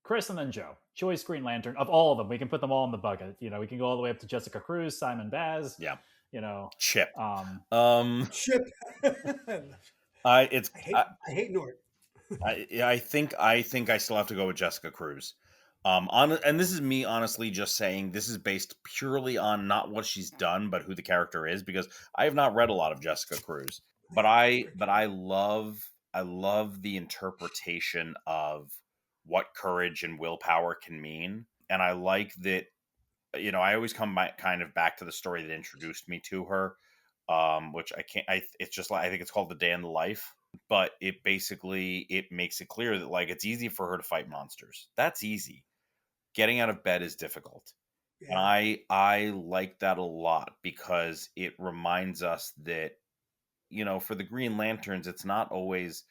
[SPEAKER 1] Chris and then Joe. Choice Green Lantern of all of them. We can put them all in the bucket. We can go all the way up to Jessica Cruz, Simon Baz.
[SPEAKER 3] Yeah.
[SPEAKER 1] Chip.
[SPEAKER 2] Chip.
[SPEAKER 3] I
[SPEAKER 2] hate Nort.
[SPEAKER 3] I think I still have to go with Jessica Cruz. And this is me honestly just saying this is based purely on not what she's done, but who the character is, because I have not read a lot of Jessica Cruz. But I love the interpretation of what courage and willpower can mean. And I like that, I always come kind of back to the story that introduced me to her, which it's just like, I think it's called The Day in the Life. But it makes it clear that it's easy for her to fight monsters. That's easy. Getting out of bed is difficult. Yeah. And I like that a lot because it reminds us that, for the Green Lanterns, it's not always,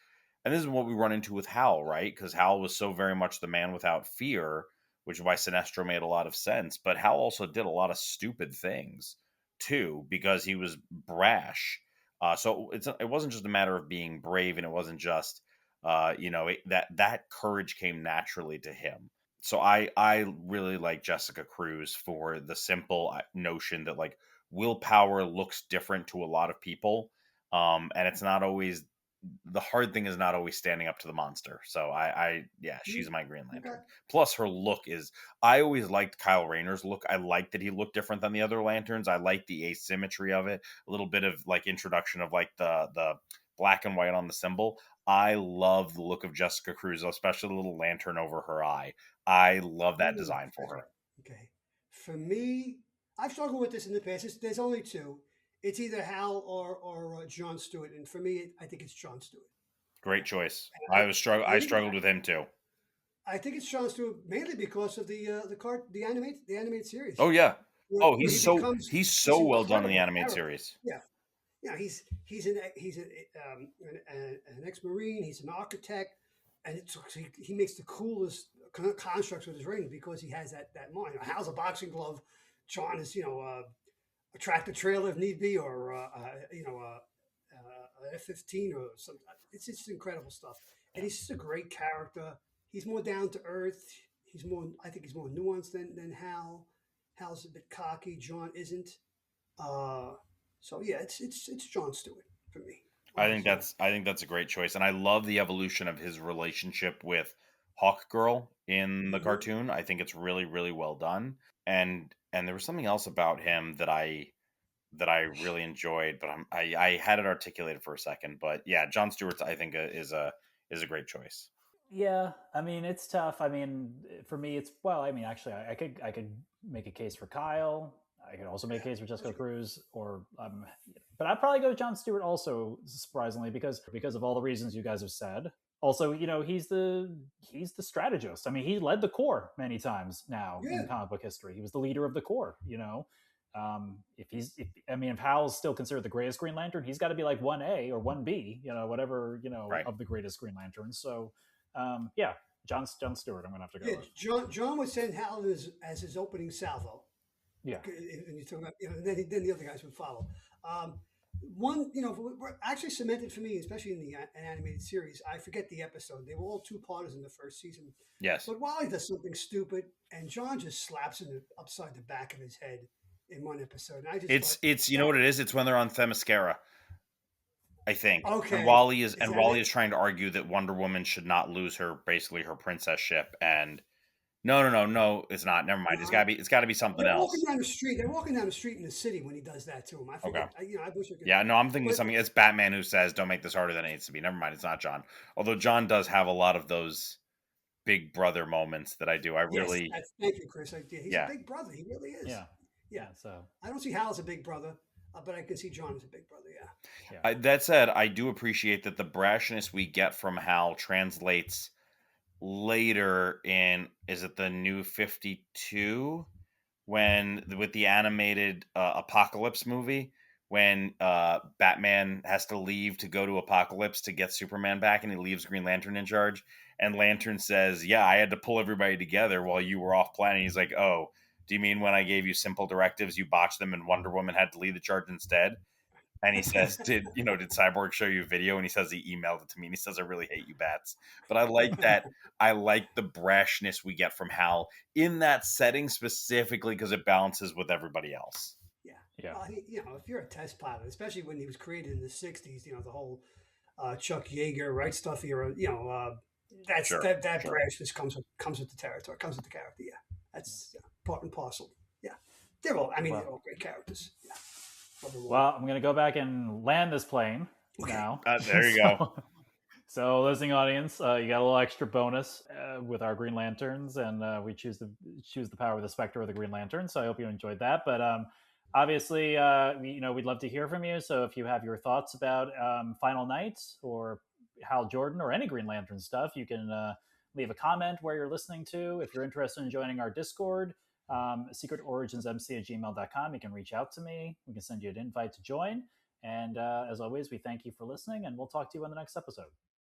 [SPEAKER 3] and this is what we run into with Hal, right? Because Hal was so very much the man without fear, which is why Sinestro made a lot of sense. But Hal also did a lot of stupid things too, because he was brash. So it wasn't just a matter of being brave, and it wasn't just, that courage came naturally to him. So I really like Jessica Cruz for the simple notion that willpower looks different to a lot of people, and it's not always, the hard thing is not always standing up to the monster. So she's my Green Lantern. Okay. Plus her look is, I always liked Kyle Rayner's look. I liked that he looked different than the other Lanterns. I like the asymmetry of it, a little bit of introduction of the black and white on the symbol. I love the look of Jessica Cruz, especially the little lantern over her eye. I love that design for her.
[SPEAKER 2] Okay. For me, I've struggled with this in the past. There's only two. It's either Hal or John Stewart, and for me, I think it's John Stewart.
[SPEAKER 3] Great choice. I struggled with him too.
[SPEAKER 2] I think it's John Stewart mainly because of the animated series.
[SPEAKER 3] Oh yeah. He's so well done in the animated series.
[SPEAKER 2] Yeah. He's an ex-Marine. He's an architect, and he makes the coolest constructs with his ring because he has that mind. Hal's a boxing glove. John is a tractor trailer if need be, or a F-15 or something. It's just incredible stuff, and he's just a great character. He's more down to earth. I think he's more nuanced than Hal. Hal's a bit cocky. John isn't. So yeah, it's John Stewart for me.
[SPEAKER 3] I think that's a great choice, and I love the evolution of his relationship with Hawkgirl in the cartoon. I think it's really, really well done, and there was something else about him that I really enjoyed, but I had it articulated for a second. But yeah, John Stewart I think is a great choice.
[SPEAKER 1] Yeah, I mean it's tough. I mean for me it's actually I could make a case for Kyle. I could also make a case for Jessica Cruz, but I'd probably go with John Stewart also, surprisingly, because of all the reasons you guys have said. Also, he's the strategist. I mean, he led the Corps many times now in comic book history. He was the leader of the Corps. If Hal's still considered the greatest Green Lantern, he's got to be like 1A or 1B, whatever, right, of the greatest Green Lanterns. So, John Stewart, I'm going to have to go with.
[SPEAKER 2] John would send Hal as his opening salvo.
[SPEAKER 1] Yeah.
[SPEAKER 2] And you talk about, then the other guys would follow. One, were actually cemented for me, especially in the animated series. I forget the episode. They were all two parters in the first season.
[SPEAKER 3] Yes.
[SPEAKER 2] But Wally does something stupid, and John just slaps him upside the back of his head in one episode. And I just thought
[SPEAKER 3] It's you know
[SPEAKER 2] that
[SPEAKER 3] what it is? It's when they're on Themyscira, I think. And
[SPEAKER 2] okay,
[SPEAKER 3] Wally is
[SPEAKER 2] is
[SPEAKER 3] and
[SPEAKER 2] that
[SPEAKER 3] Wally
[SPEAKER 2] it?
[SPEAKER 3] is trying to argue that Wonder Woman should not lose her basically her princess ship. And no, it's not. Never mind.
[SPEAKER 2] No,
[SPEAKER 3] It's gotta be something
[SPEAKER 2] they're walking
[SPEAKER 3] else.
[SPEAKER 2] down the street. They're walking down the street in the city when he does that to him. I
[SPEAKER 3] Okay.
[SPEAKER 2] forget. I wish I could.
[SPEAKER 3] Yeah, no, I'm thinking of
[SPEAKER 2] But
[SPEAKER 3] something. It's Batman who says, "Don't make this harder than it needs to be." Never mind, it's not John. Although John does have a lot of those big brother moments that I do. I
[SPEAKER 2] yes,
[SPEAKER 3] really,
[SPEAKER 2] thank you, Chris. He's a
[SPEAKER 3] yeah,
[SPEAKER 2] big brother. He really is.
[SPEAKER 1] Yeah.
[SPEAKER 2] Yeah.
[SPEAKER 1] So
[SPEAKER 2] I don't see Hal as a big brother, but I can see John as a big brother. Yeah.
[SPEAKER 1] yeah.
[SPEAKER 3] That said, I do appreciate that the brashness we get from Hal translates later in. Is it the New 52 when with the animated Apocalypse movie? When Batman has to leave to go to Apocalypse to get Superman back, and he leaves Green Lantern in charge. And Lantern says, "Yeah, I had to pull everybody together while you were off planet." He's like, "Oh, do you mean when I gave you simple directives, you botched them, and Wonder Woman had to lead the charge instead?" And he says, did Cyborg show you a video?" And he says he emailed it to me. And he says, "I really hate you, bats." But I like that. I like the brashness we get from Hal in that setting specifically because it balances with everybody else.
[SPEAKER 2] Yeah.
[SPEAKER 1] Yeah.
[SPEAKER 2] If you're a test pilot, especially when he was created in the '60s, the whole Chuck Yeager, Right Stuff era,
[SPEAKER 3] Sure,
[SPEAKER 2] that
[SPEAKER 3] sure.
[SPEAKER 2] brashness comes with the territory, comes with the character. Yeah, that's part and parcel. Yeah, they're all. I mean, they're
[SPEAKER 1] Well,
[SPEAKER 2] all great characters. Yeah. Love them all.
[SPEAKER 1] well, I'm gonna go back and land this plane
[SPEAKER 2] Okay.
[SPEAKER 1] now.
[SPEAKER 3] There you go.
[SPEAKER 1] So, listening audience, you got a little extra bonus with our Green Lanterns, and we choose the power of the Spectre of the Green Lantern. So I hope you enjoyed that. But obviously, we'd love to hear from you. So if you have your thoughts about Final Night or Hal Jordan or any Green Lantern stuff, you can leave a comment where you're listening to. If you're interested in joining our Discord, secretoriginsmc@gmail.com, you can reach out to me. We can send you an invite to join. And as always, we thank you for listening, and we'll talk to you on the next episode.